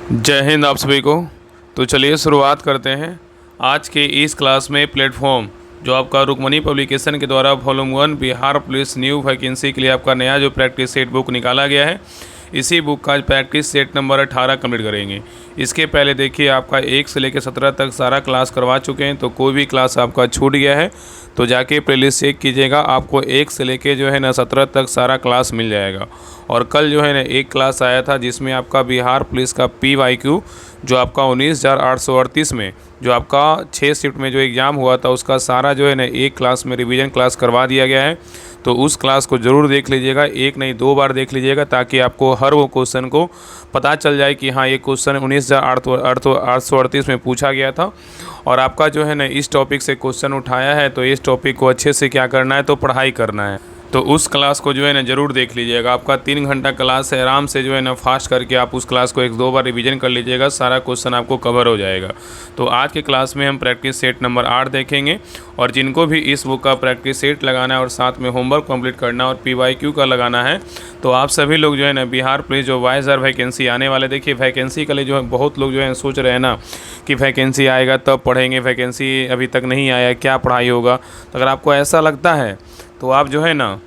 जय हिंद आप सभी को। तो चलिए शुरुआत करते हैं आज के इस क्लास में। प्लेटफॉर्म जो आपका रुक्मणी पब्लिकेशन के द्वारा volume 1 Bihar police new vacancy के लिए आपका नया जो प्रैक्टिस सेट बुक निकाला गया है, इसी बुक का प्रैक्टिस सेट नंबर 18 कंप्लीट करेंगे। इसके पहले देखिए आपका 1 से लेकर 17 तक सारा क्लास करवा चुके हैं, तो कोई भी क्लास आपका छूट गया है तो जाके प्लेलिस्ट चेक कीजिएगा। आपको 1 से लेके जो है ना 17 तक सारा क्लास मिल जाएगा। और कल जो है ना एक क्लास आया था जिसमें आपका बिहार पुलिस का PYQ जो आपका 19,838 में जो आपका 6 शिफ्ट में जो एग्ज़ाम हुआ था, उसका सारा जो है ना एक क्लास में रिवीजन क्लास करवा दिया गया है। तो उस क्लास को ज़रूर देख लीजिएगा, एक नहीं 2 बार देख लीजिएगा, ताकि आपको हर वो क्वेश्चन को पता चल जाए कि हाँ ये क्वेश्चन 19,838 में पूछा गया था। और आपका जो है ना इस टॉपिक से क्वेश्चन उठाया है, तो इस टॉपिक को अच्छे से क्या करना है, तो पढ़ाई करना है। तो उस क्लास को जो है ना ज़रूर देख लीजिएगा। आपका 3 घंटा क्लास है, आराम से जो है ना फास्ट करके आप उस क्लास को 1-2 बार रिवीजन कर लीजिएगा, सारा क्वेश्चन आपको कवर हो जाएगा। तो आज के क्लास में हम प्रैक्टिस सेट नंबर 8 देखेंगे। और जिनको भी इस बुक का प्रैक्टिस सेट लगाना है और साथ में होमवर्क कंप्लीट करना है और PYQ का लगाना है, तो आप सभी लोग जो है ना बिहार पुलिस जो वाइजर वैकेंसी आने वाले, देखिए वैकेंसी के लिए जो है बहुत लोग जो है सोच रहे हैं ना कि वैकेंसी आएगा तब पढ़ेंगे, वैकेंसी अभी तक नहीं आया, क्या पढ़ाई होगा। तो अगर आपको ऐसा लगता है तो आप जो है ना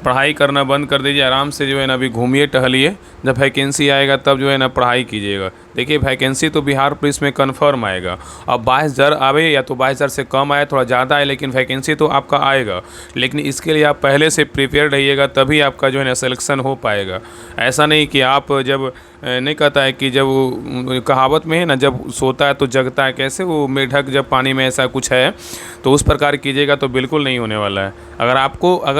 पढ़ाई करना बंद कर दीजिए, आराम से जो है ना अभी घूमिए टहलिए, जब वैकेंसी आएगा तब जो है ना पढ़ाई कीजिएगा। देखिए वैकेंसी तो बिहार पुलिस में कन्फर्म आएगा। अब 22,000 आवे या तो 22,000 से कम आए, थोड़ा ज़्यादा आए, लेकिन वैकेंसी तो आपका आएगा। लेकिन इसके लिए आप पहले से प्रिपेयर रहिएगा, तभी आपका जो है ना सिलेक्शन हो पाएगा। ऐसा नहीं कि आप जब नहीं कहता है कि जब वो कहावत में है ना, जब सोता है तो जगता है, कैसे वो मेढक जब पानी में, ऐसा कुछ है। तो उस प्रकार कीजिएगा तो बिल्कुल नहीं होने वाला है। अगर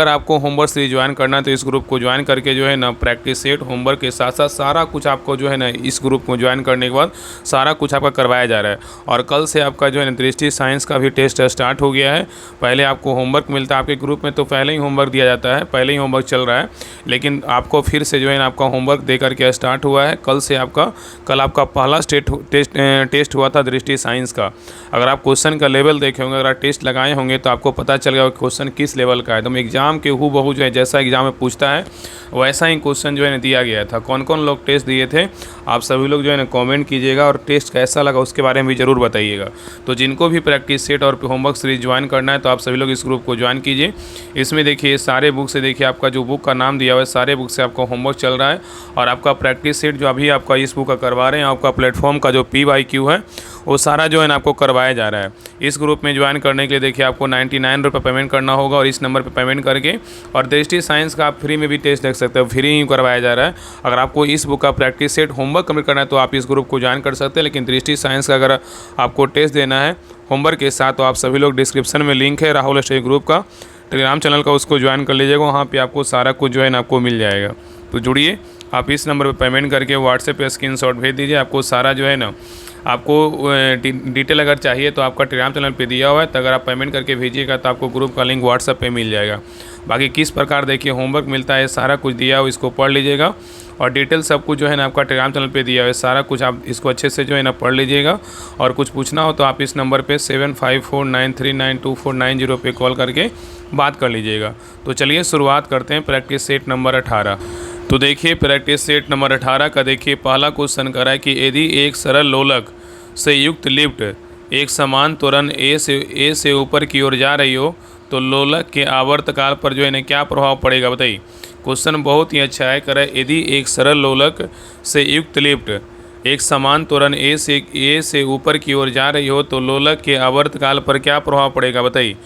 आपको होमवर्क सीरीज ज्वाइन करना है तो इस ग्रुप को ज्वाइन करके जो है ना प्रैक्टिस सेट होमवर्क के साथ साथ सारा कुछ आपको जो है ना इस ग्रुप को ज्वाइन करने के बाद सारा कुछ आपका करवाया जा रहा है। और कल से आपका जो है ना दृष्टि साइंस का भी टेस्ट स्टार्ट हो गया है। पहले आपको होमवर्क मिलता है, आपके ग्रुप में तो पहले ही होमवर्क दिया जाता है, पहले ही होमवर्क चल रहा है, लेकिन आपको फिर से जो है ना आपका होमवर्क दे करके स्टार्ट हुआ है। कल आपका पहला टेस्ट हुआ था दृष्टि साइंस का। अगर आप क्वेश्चन का लेवल देखे होंगे, अगर आप टेस्ट लगाए होंगे, तो आपको पता चल गया क्वेश्चन किस लेवल का है। तो एग्ज़ाम के हूबहू जो है जैसा एग्ज़ाम में पूछता है वैसा ही क्वेश्चन जो है ना दिया गया था। कौन कौन लोग टेस्ट दिए थे आप सभी लोग जो है ना कमेंट कीजिएगा, और टेस्ट कैसा लगा उसके बारे में भी ज़रूर बताइएगा। तो जिनको भी प्रैक्टिस सेट और होमवर्क सीरीज ज्वाइन करना है तो आप सभी लोग इस ग्रुप को ज्वाइन कीजिए। इसमें देखिए सारे बुक से, देखिए आपका जो बुक का नाम दिया हुआ है, सारे बुक से आपका होमवर्क चल रहा है। और आपका प्रैक्टिस सेट जो अभी आपका इस बुक का करवा रहे हैं, आपका प्लेटफॉर्म का जो PYQ है वो सारा जो है ना आपको करवाया जा रहा है। इस ग्रुप में ज्वाइन करने के लिए देखिए आपको 99 रुपये पेमेंट करना होगा, और इस नंबर पे पेमेंट करके और दृष्टि साइंस का आप फ्री में भी टेस्ट देख सकते हो, फ्री ही करवाया जा रहा है। अगर आपको इस बुक का प्रैक्टिस सेट होमवर्क कंप्लीट करना है तो आप इस ग्रुप को ज्वाइन कर सकते हैं, लेकिन दृष्टि साइंस का अगर आपको टेस्ट देना है होमवर्क के साथ, तो आप सभी लोग डिस्क्रिप्शन में लिंक है राहुल स्टडी ग्रुप का, टेलीग्राम चैनल का, उसको ज्वाइन कर लीजिएगा। वहाँ पर आपको सारा कुछ जो है ना आपको मिल जाएगा। तो जुड़िए, आप इस नंबर पर पेमेंट करके व्हाट्सएप पे स्क्रीनशॉट भेज दीजिए। आपको सारा जो है ना आपको डिटेल अगर चाहिए तो आपका टेलीग्राम चैनल पे दिया हुआ है, तो अगर आप पेमेंट करके भेजिएगा तो आपको ग्रुप का लिंक व्हाट्सएप पे मिल जाएगा। बाकी किस प्रकार देखिए होमवर्क मिलता है, सारा कुछ दिया हो, इसको पढ़ लीजिएगा। और डिटेल सब कुछ जो है ना आपका टेलीग्राम चैनल पे दिया हुआ है, सारा कुछ आप इसको अच्छे से जो है ना पढ़ लीजिएगा। और कुछ पूछना हो तो आप इस नंबर पे 7549392490 पे कॉल करके बात कर लीजिएगा। तो चलिए शुरुआत करते हैं प्रैक्टिस सेट नंबर 18। तो देखिए प्रैक्टिस सेट नंबर 18 का देखिए पहला क्वेश्चन करा है कि यदि एक सरल लोलक से युक्त लिफ्ट एक समान त्वरण ए से ऊपर की ओर जा रही हो, तो लोलक के आवर्तकाल पर जो है ना क्या प्रभाव पड़ेगा, बताइए। क्वेश्चन बहुत ही अच्छा है। करा यदि एक सरल लोलक से युक्त लिफ्ट एक समान त्वरण ए से ऊपर की ओर जा रही हो, तो लोलक के आवर्तकाल पर क्या प्रभाव पड़ेगा, बताइए।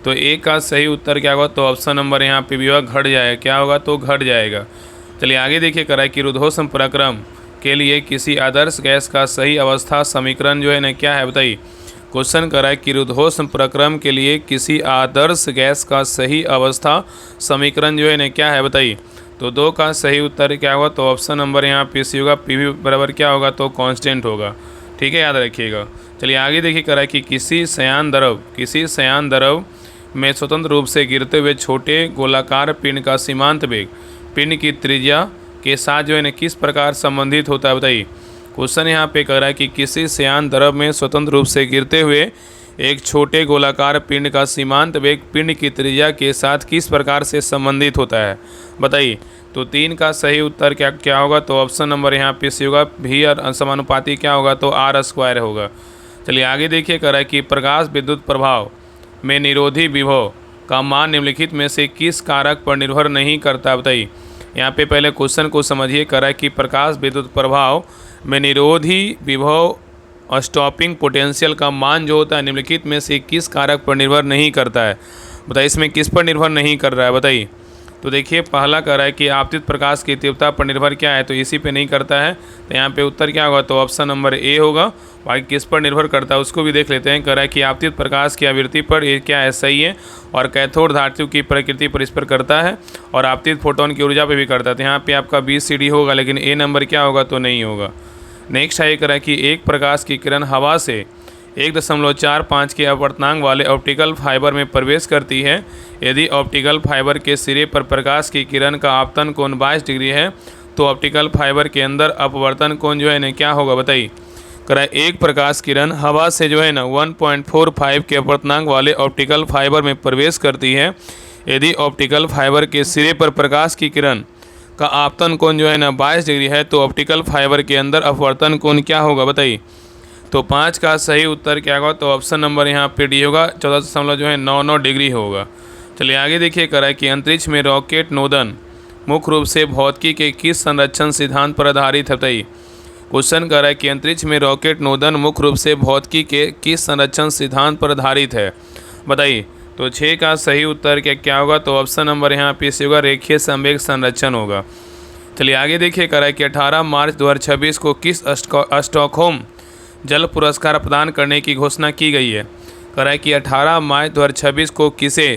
तो ए का सही उत्तर क्या होगा, तो ऑप्शन नंबर यहाँ पे भी होगा घट जाएगा। क्या होगा, तो घट जाएगा। चलिए आगे देखिए करा है कि रुद्धोष्म प्रक्रम के लिए किसी आदर्श गैस का सही अवस्था समीकरण जो है ना क्या है, बताइए। क्वेश्चन करा है कि रुद्धोष्म प्रक्रम के लिए किसी आदर्श गैस का सही अवस्था समीकरण जो है ना क्या है, बताइए। तो 2 का सही उत्तर क्या होगा, तो ऑप्शन नंबर यहाँ पे सी होगा। PV बराबर क्या होगा, तो कांस्टेंट होगा। ठीक है, याद रखिएगा। चलिए आगे देखिए करा है कि किसी सयान द्रव में स्वतंत्र रूप से गिरते हुए छोटे गोलाकार पिंड का सीमांत वेग पिंड की त्रिज्या के साथ जो है ना किस प्रकार संबंधित होता है, बताइए। क्वेश्चन यहाँ पे कह रहा है कि किसी सयान द्रव में स्वतंत्र रूप से गिरते हुए एक छोटे गोलाकार पिंड का सीमांत वेग पिंड की त्रिज्या के साथ किस प्रकार से संबंधित होता है, बताइए। तो 3 का सही उत्तर क्या क्या होगा, तो ऑप्शन नंबर यहाँ पे सी होगा, भी और समानुपाती क्या होगा, तो आर स्क्वायर होगा। चलिए आगे देखिए, कह रहा है कि प्रकाश विद्युत प्रभाव में निरोधी विभव का मान निम्नलिखित में से किस कारक पर निर्भर नहीं करता, बताइए। यहाँ पे पहले क्वेश्चन को समझिए, कह रहा है कि प्रकाश विद्युत प्रभाव में निरोधी विभव और स्टॉपिंग पोटेंशियल का मान जो होता है निम्नलिखित में से किस कारक पर निर्भर नहीं करता है, बताइए। इसमें किस पर निर्भर नहीं कर रहा है, बताइए। तो देखिए पहला कह रहा है कि आपतित प्रकाश की तीव्रता पर निर्भर क्या है, तो इसी पे नहीं करता है, तो यहाँ पे उत्तर क्या होगा, तो ऑप्शन नंबर ए होगा। बाकी किस पर निर्भर करता है उसको भी देख लेते हैं। कह रहा है कि आपतित प्रकाश की आवृत्ति पर, ये क्या है, सही है। और कैथोड धातु की प्रकृति पर इस पर करता है, और आपतित फोटोन की ऊर्जा पर भी करता है। तो यहाँ पर आपका BCD होगा, लेकिन ए नंबर क्या होगा, तो नहीं होगा। नेक्स्ट है, कह रहा है कि एक प्रकाश की किरण हवा से 1.45 के अपवर्तनांक वाले ऑप्टिकल फाइबर में प्रवेश करती है। यदि ऑप्टिकल फाइबर के सिरे पर प्रकाश की किरण का आपतन कोण 22 डिग्री है, तो ऑप्टिकल फाइबर के अंदर अपवर्तन कोण जो है ना क्या होगा, बताइए। कह रहा है एक प्रकाश किरण हवा से जो है ना 1.45 के अपवर्तनांक वाले ऑप्टिकल फाइबर में प्रवेश करती है। यदि ऑप्टिकल फाइबर के सिरे पर प्रकाश की किरण का आपतन कोण जो है ना 22 डिग्री है, तो ऑप्टिकल फाइबर के अंदर अपवर्तन कोण क्या होगा, बताइए। तो 5 का सही उत्तर क्या होगा, तो ऑप्शन नंबर यहाँ पे डी होगा, 14.99 डिग्री होगा। चलिए आगे देखिए, कह रहा है कि अंतरिक्ष में रॉकेट नोदन मुख्य रूप से भौतिकी के किस संरक्षण सिद्धांत पर आधारित है, बताइए। क्वेश्चन कह रहा है कि अंतरिक्ष में रॉकेट नोदन मुख्य रूप से भौतिकी के किस संरक्षण सिद्धांत पर आधारित है, बताइए। तो 6 का सही उत्तर क्या क्या होगा, तो ऑप्शन नंबर यहाँ पे से होगा, रेखीय संवेग संरक्षण होगा। चलिए आगे देखिए, कह रहा है कि 18 मार्च 2026 को किस स्टॉकहोम जल पुरस्कार प्रदान करने की घोषणा की गई है। कह रहा है कि 18 मार्च 2026 को किसे,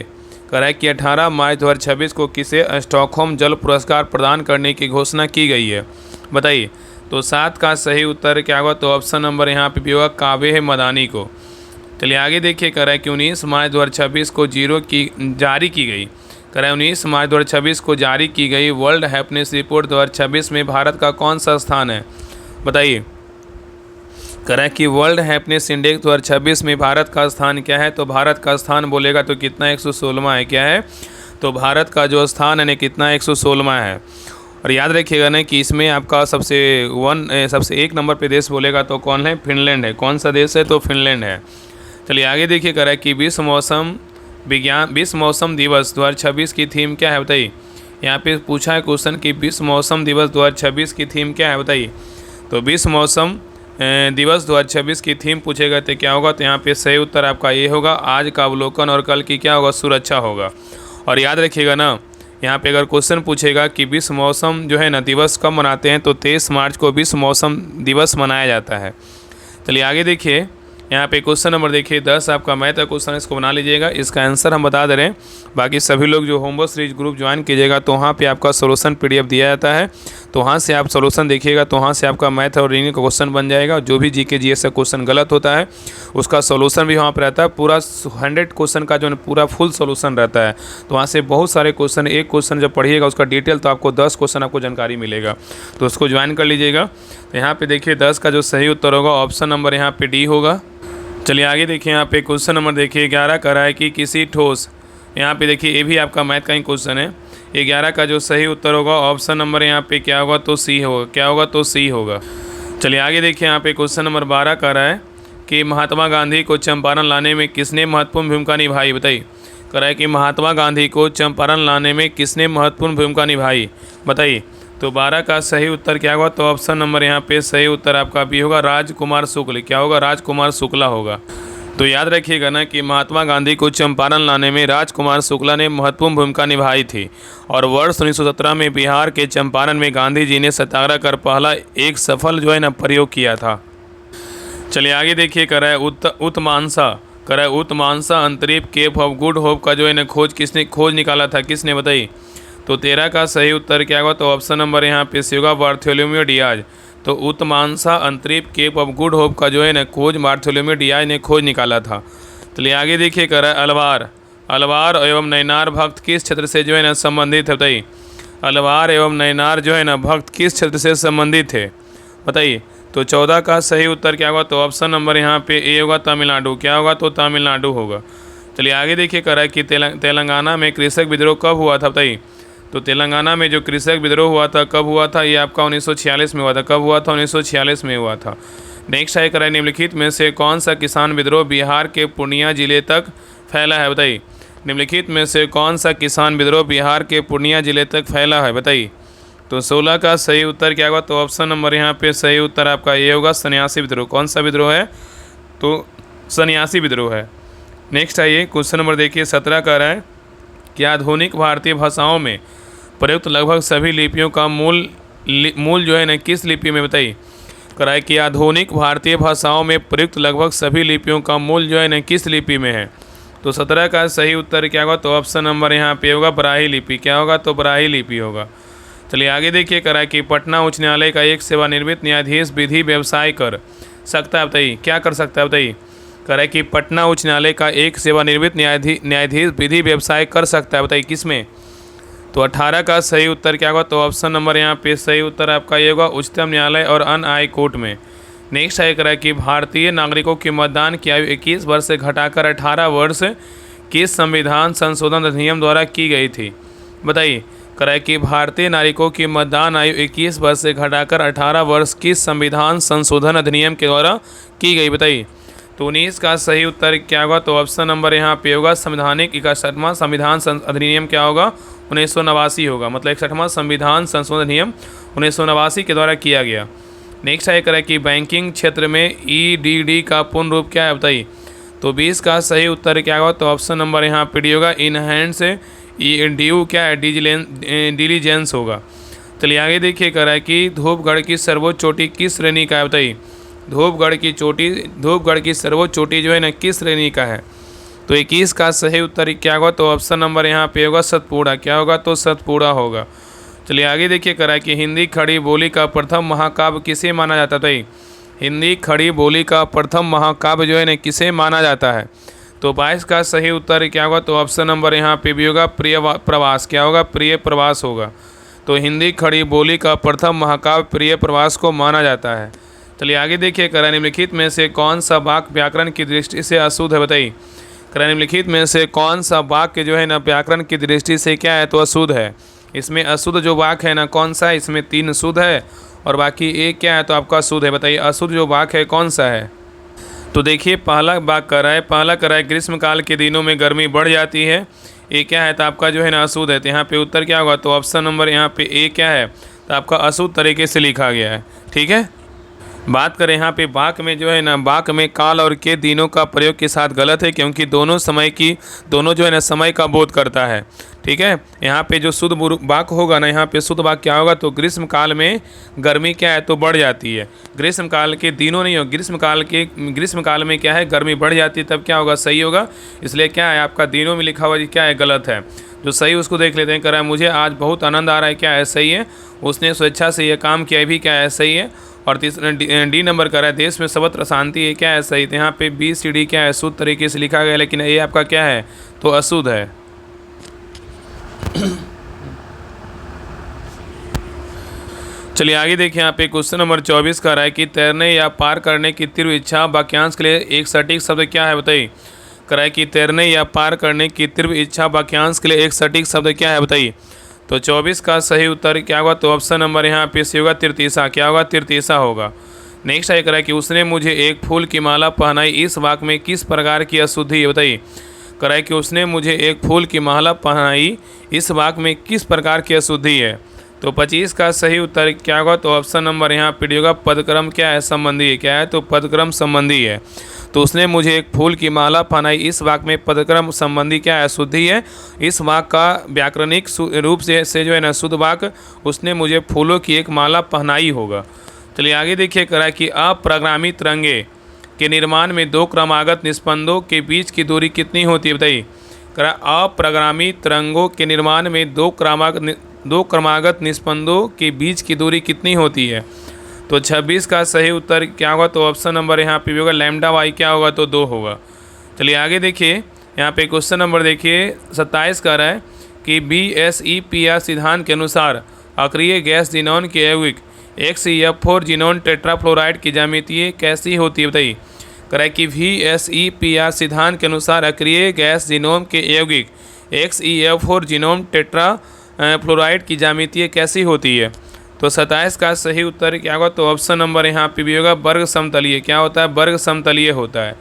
कह रहा है कि 18 मार्च 2026 को किसे स्टॉकहोम जल पुरस्कार प्रदान करने की घोषणा की गई है, बताइए। तो 7 का सही उत्तर क्या होगा, तो ऑप्शन नंबर यहाँ पे भी होगा, कावे मदानी को। चलिए आगे देखिए, कह रहा है कि 19 मार्च 2026 को जारी की गई, कह रहा है 19 मार्च 2026 को जारी की गई वर्ल्ड हैप्पीनेस रिपोर्ट 2026 में भारत का कौन सा स्थान है, बताइए। कह रहा है कि वर्ल्ड हैप्पीनेस इंडेक्स 2026 में भारत का स्थान क्या है, तो भारत का स्थान बोलेगा तो कितना 116 है, क्या है, तो भारत का जो स्थान है ना कितना 116 है। और याद रखिएगा ना कि इसमें आपका सबसे 1 नंबर पे देश बोलेगा तो कौन है, फिनलैंड है। कौन सा देश है, तो फिनलैंड है। चलिए आगे देखिए, कह रहा है कि विश्व मौसम दिवस 2026 की थीम क्या है, बताइए। यहाँ पे पूछा है क्वेश्चन कि विश्व मौसम दिवस 2026 की थीम क्या है, बताइए। तो विश्व मौसम दिवस 2026 की थीम पूछेगा तो क्या होगा, तो यहाँ पे सही उत्तर आपका ये होगा, आज का अवलोकन और कल की क्या होगा, सुरक्षा होगा। और याद रखिएगा ना, यहाँ पे अगर क्वेश्चन पूछेगा कि विश्व मौसम जो है ना दिवस कब मनाते हैं, तो 23 मार्च को विश्व मौसम दिवस मनाया जाता है। चलिए आगे देखिए, यहाँ पे क्वेश्चन नंबर देखिए 10 आपका मैथ का क्वेश्चन, इसको बना लीजिएगा। इसका आंसर हम बता दे रहे हैं। बाकी सभी लोग जो होमवर्क सीरीज ग्रुप ज्वाइन कीजिएगा, तो वहाँ पे आपका सोल्यूशन PDF दिया जाता है, तो वहाँ से आप सोल्यूशन देखिएगा, तो वहाँ से आपका मैथ और रीजनिंग का क्वेश्चन बन जाएगा। जो भी GK GS का क्वेश्चन गलत होता है उसका सोल्यूशन भी वहाँ पर रहता है। पूरा 100 क्वेश्चन का जो है पूरा फुल सोल्यूशन रहता है, तो वहाँ से बहुत सारे क्वेश्चन, एक क्वेश्चन जब पढ़िएगा उसका डिटेल, तो आपको 10 क्वेश्चन आपको जानकारी मिलेगा, तो उसको ज्वाइन कर लीजिएगा। तो यहाँ पे देखिए 10 का जो सही उत्तर होगा ऑप्शन नंबर यहाँ पे D होगा। चलिए आगे देखिए, यहाँ पे क्वेश्चन नंबर देखिए 11 कह रहा है कि किसी ठोस, यहाँ पे देखिए ये भी आपका मैथ का ही क्वेश्चन है। 11 का जो सही उत्तर होगा ऑप्शन नंबर यहाँ पे क्या होगा, तो C होगा। क्या होगा, तो C होगा। चलिए आगे देखिए, यहाँ पे क्वेश्चन नंबर 12 कह रहा है कि महात्मा गांधी को चंपारण लाने में किसने महत्वपूर्ण भूमिका निभाई, बताइए। कह रहा है कि महात्मा गांधी को चंपारण लाने में किसने महत्वपूर्ण भूमिका निभाई, बताइए। तो 12 का सही उत्तर क्या होगा, तो ऑप्शन नंबर यहाँ पे सही उत्तर आपका भी होगा, राजकुमार शुक्ल। क्या होगा, राजकुमार शुक्ला होगा। तो याद रखिएगा ना कि महात्मा गांधी को चंपारण लाने में राजकुमार शुक्ला ने महत्वपूर्ण भूमिका निभाई थी। और वर्ष 1917 में बिहार के चंपारण में गांधी जी ने सत्याग्रह कर पहला एक सफल जो है ना प्रयोग किया था। चलिए आगे देखिए, कह रहा है उत्मांसा अंतरिक्ष केप ऑफ गुड होप का जो है ना खोज निकाला था, किसने, बताइए। तो 13 का सही उत्तर क्या होगा, तो ऑप्शन नंबर यहाँ पे से होगा, बार्थोलोम्यू डियाज। तो उत्मांसा अंतरिक्ष केप ऑफ गुड होप का जो है ना खोज बार्थोलोम्यू डियाज ने खोज निकाला था। चलिए आगे देखिए, कह रहा है अलवार एवं नैनार भक्त किस क्षेत्र से जो है ना संबंधित है, बताइए। अलवार एवं नैनार जो है ना भक्त किस क्षेत्र से संबंधित है, बताइए। तो 14 का सही उत्तर क्या होगा? तो ऑप्शन नंबर यहाँ पे ए होगा, तमिलनाडु। क्या होगा? तो तमिलनाडु होगा। चलिए आगे देखिए, करा कि तेलंगाना में कृषक विद्रोह कब हुआ था? बताइए। तो तेलंगाना में जो कृषक विद्रोह हुआ था कब हुआ था? ये आपका 1946 में हुआ था। कब हुआ था? 1946 में हुआ था। नेक्स्ट है, करा निम्नलिखित में से कौन सा किसान विद्रोह बिहार के पूर्णिया जिले तक फैला है? बताइए। निम्नलिखित में से कौन सा किसान विद्रोह बिहार के पूर्णिया जिले तक फैला है? बताइए। तो 16 का सही उत्तर क्या होगा? तो ऑप्शन नंबर यहाँ पे सही उत्तर आपका ये होगा, सन्यासी विद्रोह। कौन सा विद्रोह है? तो सन्यासी विद्रोह है। नेक्स्ट आइए, क्वेश्चन नंबर देखिए 17 का रहा है कि आधुनिक भारतीय भाषाओं में प्रयुक्त लगभग सभी लिपियों का मूल जो है ना किस लिपि में? बताइए। कराए कि आधुनिक भारतीय भाषाओं में प्रयुक्त लगभग सभी लिपियों का मूल जो है ना किस लिपि में है? तो 17 का सही उत्तर क्या होगा? तो ऑप्शन नंबर यहाँ पे होगा, ब्राह्मी लिपि। क्या होगा? तो ब्राह्मी लिपि होगा। चलिए आगे देखिए, करा कि पटना उच्च न्यायालय का एक सेवानिवृत्त न्यायाधीश विधि व्यवसाय कर सकता है? बताइए। क्या कर सकता है? बताइए। करा कि पटना उच्च न्यायालय का एक सेवानिवृत्त न्यायाधीश विधि व्यवसाय कर सकता है? बताइए किसमें? तो 18 का सही उत्तर क्या होगा? तो ऑप्शन नंबर यहाँ पे सही उत्तर आपका ये होगा, उच्चतम न्यायालय और अन्य हाई कोर्ट में। नेक्स्ट है करा कि भारतीय नागरिकों की मतदान की आयु 21 वर्ष से घटाकर 18 वर्ष किस संविधान संशोधन अधिनियम द्वारा की गई थी? बताइए। करा कि भारतीय नागरिकों की मतदान आयु 21 वर्ष से घटाकर 18 वर्ष किस संविधान संशोधन अधिनियम के द्वारा की गई? बताइए। तो 19 का सही उत्तर क्या होगा? तो ऑप्शन नंबर यहाँ पे होगा, संवैधानिक 61वां संविधान अधिनियम क्या होगा? 1989 होगा। मतलब 61वां संविधान संशोधन अधिनियम 1989 के द्वारा किया गया। नेक्स्ट है करें कि बैंकिंग क्षेत्र में EDD का पूर्ण रूप क्या है? बताइए। तो 20 का सही उत्तर क्या होगा? तो ऑप्शन नंबर यहाँ पे डी होगा, इनहैंस ड्यू क्या है? डिलीजेंस होगा। चलिए आगे देखिए, करा कि धूपगढ़ की सर्वोच्च चोटी किस श्रेणी का है? बताइए। धूपगढ़ की सर्वोच्च चोटी जो है ना किस श्रेणी का है? तो 21 का सही उत्तर क्या होगा? तो ऑप्शन नंबर यहाँ पे होगा, सतपुड़ा। क्या होगा? तो सतपुड़ा होगा। चलिए आगे देखिए, करा कि हिंदी खड़ी बोली का प्रथम महाकाव्य किसे माना जाता है? तो हिंदी खड़ी बोली का प्रथम महाकाव्य जो है ना किसे माना जाता है? तो 22 का सही उत्तर क्या होगा? तो ऑप्शन नंबर यहाँ पे भी होगा, प्रिय प्रवास। क्या होगा? प्रिय प्रवास होगा। तो हिंदी खड़ी बोली का प्रथम महाकाव्य प्रिय प्रवास को माना जाता है। चलिए आगे देखिए, करा निम्नलिखित में से कौन सा वाक्य व्याकरण की दृष्टि से अशुद्ध है? बताइए। करा निम्नलिखित में से कौन सा वाक्य जो है ना व्याकरण की दृष्टि से क्या है? तो अशुद्ध है। इसमें अशुद्ध जो वाक्य है ना कौन सा है? इसमें 3 शुद्ध है और बाकी एक क्या है? तो आपका शुद्ध है। बताइए अशुद्ध जो वाक्य है कौन सा है? तो देखिए, पहला वाक्य कर रहा है, ग्रीष्मकाल के दिनों में गर्मी बढ़ जाती है। ये क्या है? तो आपका जो है ना अशुद्ध है। तो यहाँ पे उत्तर क्या होगा? तो ऑप्शन नंबर यहाँ पे ए क्या है? तो आपका अशुद्ध तरीके से लिखा गया है। ठीक है। बात करें यहाँ पे वाक्य में जो है ना, वाक्य में काल और के दिनों का प्रयोग के साथ गलत है, क्योंकि दोनों जो है ना समय का बोध करता है। ठीक है। यहाँ पे जो शुद्ध वाक्य होगा ना, यहाँ पे शुद्ध वाक्य क्या होगा? तो ग्रीष्म काल में गर्मी क्या है? तो बढ़ जाती है। ग्रीष्म काल के दिनों नहीं हो, ग्रीष्म काल में क्या है? गर्मी बढ़ जाती है। तब क्या होगा? सही होगा। इसलिए क्या है? आपका दिनों में लिखा हुआ क्या है? गलत है। जो सही उसको देख लेते हैं। कह रहा है मुझे आज बहुत आनंद आ रहा है। क्या है? सही है। उसने स्वेच्छा से यह काम किया भी क्या है? सही है। और तीसरा डी नंबर कर रहा है, देश में सर्वत्र शांति है। क्या है? सही। तो यहाँ पे BCD क्या है? शुद्ध तरीके से लिखा गया, लेकिन ये आपका क्या है? तो अशुद्ध है। चलिए आगे देखिए, यहाँ पे क्वेश्चन नंबर 24 का रहा है कि तैरने या पार करने की तीव्र इच्छा वाक्यांश के लिए एक सटीक शब्द क्या है? बताइए। कराए कि तैरने या पार करने की तीव्र इच्छा वाक्यांश के लिए एक सटीक शब्द क्या है? बताइए। तो 24 का सही उत्तर क्या होगा? तो ऑप्शन नंबर यहाँ पे सी होगा, तिरतीसा। क्या होगा? तिरतीसा होगा। नेक्स्ट है करा कि उसने मुझे एक फूल की माला पहनाई, इस वाक्य में किस प्रकार की अशुद्धि है? बताइए। कराए कि उसने मुझे एक फूल की माला पहनाई, इस वाक्य में किस प्रकार की अशुद्धि है? तो 25 का सही उत्तर क्या होगा? तो ऑप्शन नंबर यहाँ पे होगा, पदक्रम क्या है? संबंधी है। क्या है? तो पदक्रम संबंधी है। तो उसने मुझे एक फूल की माला पहनाई, इस वाक्य में पदक्रम संबंधी क्या है? शुद्धि है। इस वाक्य का व्याकरणिक रूप से जो है ना शुद्ध वाक्य, उसने मुझे फूलों की एक माला पहनाई होगा। चलिए आगे देखिए, करा कि अप्रगामी तरंगे के निर्माण में 2 क्रमागत निस्पंदों के बीच की दूरी कितनी होती है? बताइए। करा अप्रगामी तरंगों के निर्माण में 2 क्रमागत निस्पंदों के बीच की दूरी कितनी होती है? तो 26 का सही उत्तर क्या होगा? तो ऑप्शन नंबर यहाँ पे भी होगा, लैम्डा वाई। क्या होगा? तो 2 होगा। चलिए आगे देखिए, यहाँ पे क्वेश्चन नंबर देखिए 27 का रहा है कि BSEPR सिद्धांत के अनुसार अक्रिय गैस जिनॉन के यौगिक XeF4 जिनोन टेट्राफ्लोराइड की ज्यामिति कैसी होती है बताइए। करा कि VSEPR सिद्धांत के अनुसार अक्रिय गैस जीनोम के यौगिक XeF4 जिनोम टेट्रा फ्लोराइड की ज्यामिति कैसी होती है। तो 27 का सही उत्तर क्या होगा, तो ऑप्शन नंबर यहाँ पे भी होगा वर्ग समतलीय। क्या होता है, वर्ग समतलीय होता है।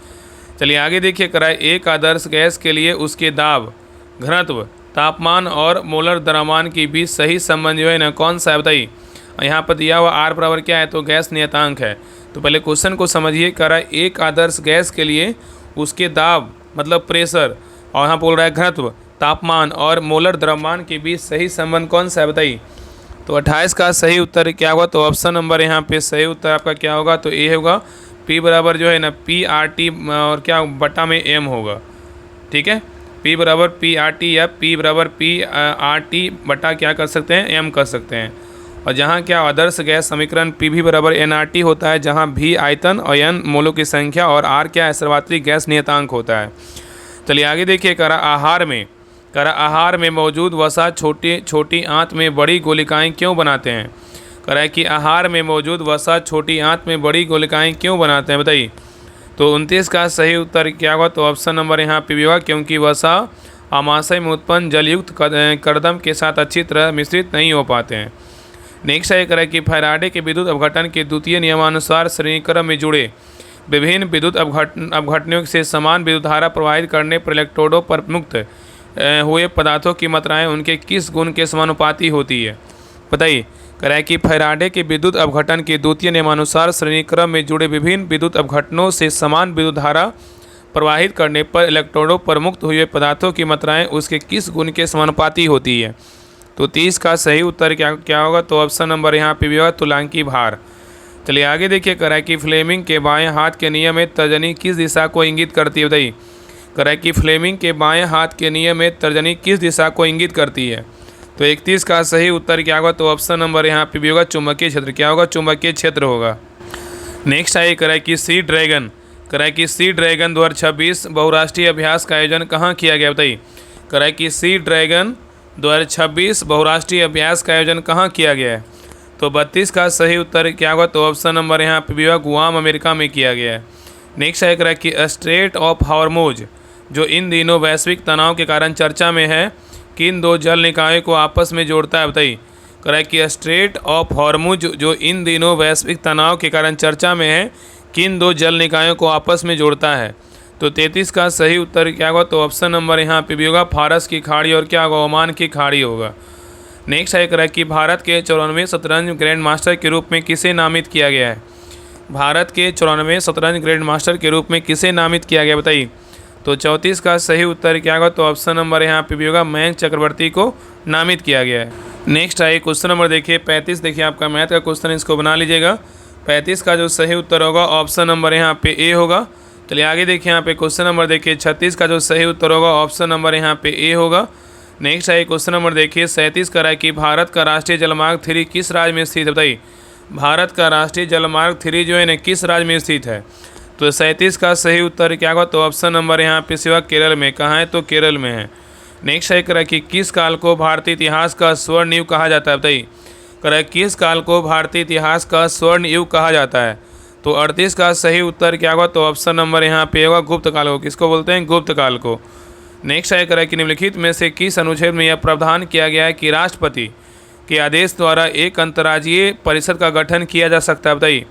चलिए आगे देखिए, कराए एक आदर्श गैस के लिए उसके दाब, घनत्व, तापमान और मोलर द्रव्यमान के बीच सही संबंध जो है ना कौन सा है बताइए। यहाँ पर दिया हुआ R बराबर क्या है, तो गैस नियतांक है। तो पहले क्वेश्चन को समझिए। करा एक आदर्श गैस के लिए उसके दाब मतलब प्रेशर, और यहाँ बोल रहा है घनत्व, तापमान और मोलर द्रव्यमान के बीच सही संबंध कौन सा है बताइए। तो 28 का सही उत्तर क्या होगा, तो ऑप्शन नंबर यहाँ पे सही उत्तर आपका क्या होगा, तो ए होगा। P बराबर जो है ना PRT और क्या बटा में M होगा। ठीक है, P बराबर PRT या P बराबर PRT बटा क्या कर सकते हैं, M कर सकते हैं। और जहाँ क्या आदर्श गैस समीकरण PV बराबर nRT होता है, जहाँ V आयतन और N मोलों की संख्या और R क्या है, सर्वात्रिक गैस नियतांक होता है। चलिए आगे देखिए, आहार में मौजूद वसा छोटी आंत में बड़ी गोलिकाएं क्यों बनाते हैं। करा कि आहार में मौजूद वसा छोटी आंत में बड़ी गोलिकाएं क्यों बनाते हैं बताइए। तो 29 का सही उत्तर क्या होगा, तो ऑप्शन नंबर यहाँ पे भी होगा, क्योंकि वसा आमाशय में उत्पन्न जलयुक्त कर्दम के साथ अच्छी तरह मिश्रित नहीं हो पाते हैं। नेक्स्ट है करें कि फैराडे के विद्युत अपघटन के द्वितीय नियमानुसार श्रेणीक्रम में जुड़े विभिन्न विद्युत अपघटनों से समान विद्युत धारा प्रवाहित करने पर इलेक्ट्रोडों पर मुक्त हुए पदार्थों की मात्राएं उनके किस गुण के समानुपाती होती है बताइए। करें कि फैराडे के विद्युत अपघटन के द्वितीय नियमानुसार श्रेणीक्रम में जुड़े विभिन्न विद्युत अपघटनों से समान विद्युत धारा प्रवाहित करने पर इलेक्ट्रोडों पर मुक्त हुए पदार्थों की मात्राएं उसके किस गुण के समानुपाती होती है। तो 30 का सही उत्तर क्या होगा, तो ऑप्शन नंबर यहाँ पे भी होगा, तुलांकी भार। चलिए आगे देखिए, करा कि फ्लेमिंग के बाएं हाथ के नियम में तर्जनी किस दिशा को इंगित करती है बताइए। करा कि फ्लेमिंग के बाएं हाथ के नियम में तर्जनी किस दिशा को इंगित करती है। तो 31 का सही उत्तर क्या होगा, तो ऑप्शन नंबर यहाँ पे भी होगा, चुंबकीय क्षेत्र। क्या होगा, चुंबकीय क्षेत्र होगा। नेक्स्ट है करा कि सी ड्रैगन 2026 बहुराष्ट्रीय अभ्यास का आयोजन कहाँ किया गया बताइए। करा कि सी ड्रैगन 2026 बहुराष्ट्रीय अभ्यास का आयोजन कहाँ किया गया है। तो 32 का सही उत्तर क्या होगा, तो ऑप्शन नंबर यहाँ पे भी होगा, गुआम अमेरिका में किया गया है। नेक्स्ट है करा कि स्ट्रेट ऑफ हॉर्मुज जो इन दिनों वैश्विक तनाव के कारण चर्चा में है, किन दो जल निकायों को आपस में जोड़ता है बताइए। करा कि स्ट्रेट ऑफ हॉर्मुज जो इन दिनों वैश्विक तनाव के कारण चर्चा में है, किन दो जल निकायों को आपस में जोड़ता है। तो 33 का सही उत्तर क्या होगा, तो ऑप्शन नंबर यहाँ पे भी होगा, फारस की खाड़ी और क्या होगा, ओमान की खाड़ी होगा। नेक्स्ट है करा कि भारत के 94वें शतरंज ग्रैंड मास्टर के रूप में किसे नामित किया गया है। भारत के 94वें शतरंज ग्रैंड मास्टर के रूप में किसे नामित किया गया बताइए। तो 34 का सही उत्तर क्या होगा, तो ऑप्शन नंबर यहाँ पे भी होगा, मयंक चक्रवर्ती को नामित किया गया है। नेक्स्ट है क्वेश्चन नंबर देखिए 35, देखिए आपका मैथ का क्वेश्चन, इसको बना लीजिएगा। 35 का जो सही उत्तर होगा ऑप्शन नंबर यहाँ पे ए होगा। चलिए आगे देखिए, यहाँ पे क्वेश्चन नंबर देखिए 36 का जो सही उत्तर होगा ऑप्शन नंबर यहाँ पे ए होगा। नेक्स्ट है क्वेश्चन नंबर देखिए 37 का है कि भारत का राष्ट्रीय जलमार्ग 3 किस राज्य में स्थित है बताइए। भारत का राष्ट्रीय जलमार्ग 3 जो है ना किस राज्य में स्थित है। तो 37 का सही उत्तर क्या होगा, तो ऑप्शन नंबर यहाँ पे सिवा केरल में। कहाँ है, तो केरल में है। नेक्स्ट है करा कि किस काल को भारतीय इतिहास का स्वर्ण युग कहा जाता है बताइए। करा किस काल को भारतीय इतिहास का स्वर्ण युग कहा जाता है। तो 38 का सही उत्तर क्या होगा, तो ऑप्शन नंबर यहाँ पे होगा, गुप्त काल को। किसको बोलते हैं, गुप्त काल को। नेक्स्ट है करा कि निम्नलिखित में से किस अनुच्छेद में यह प्रावधान किया गया है कि राष्ट्रपति के आदेश द्वारा एक अंतर्राज्यीय परिषद का गठन किया जा सकता है बताइए।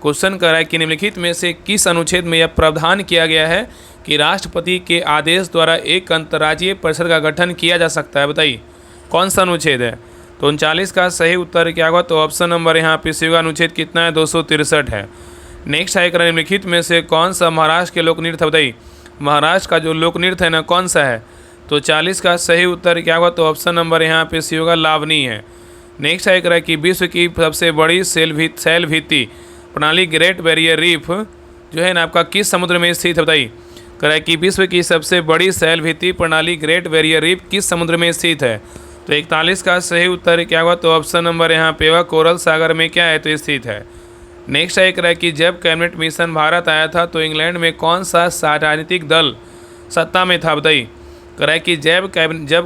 क्वेश्चन कर रहा है कि निम्नलिखित में से किस अनुच्छेद में यह प्रावधान किया गया है कि राष्ट्रपति के आदेश द्वारा एक अंतर्राज्यीय परिषद का गठन किया जा सकता है बताइए, कौन सा अनुच्छेद है। तो 39 का सही उत्तर क्या होगा, तो ऑप्शन नंबर यहाँ पे सी होगा, अनुच्छेद कितना है, 263 है। नेक्स्ट है निम्नलिखित में से कौन सा महाराष्ट्र के लोक नृत्य बताइए। महाराष्ट्र का जो लोक नृत्य है ना कौन सा है। तो 40 का सही उत्तर क्या होगा, तो ऑप्शन नंबर यहाँ पे सी होगा, लावनी है। नेक्स्ट है कि विश्व की सबसे बड़ी सेल भित्ति प्रणाली ग्रेट बैरियर रीफ जो है ना आपका किस समुद्र में स्थित है बताइए। करा कि विश्व की सबसे बड़ी सेल भित्ति प्रणाली ग्रेट बैरियर रीफ किस समुद्र में स्थित है। तो 41 का सही उत्तर क्या होगा, तो ऑप्शन नंबर यहाँ पे होगा, कोरल सागर में क्या है, तो स्थित है। नेक्स्ट है करा कि जब कैबिनेट मिशन भारत आया था तो इंग्लैंड में कौन सा राजनीतिक दल सत्ता में था बताइए। करा कि जब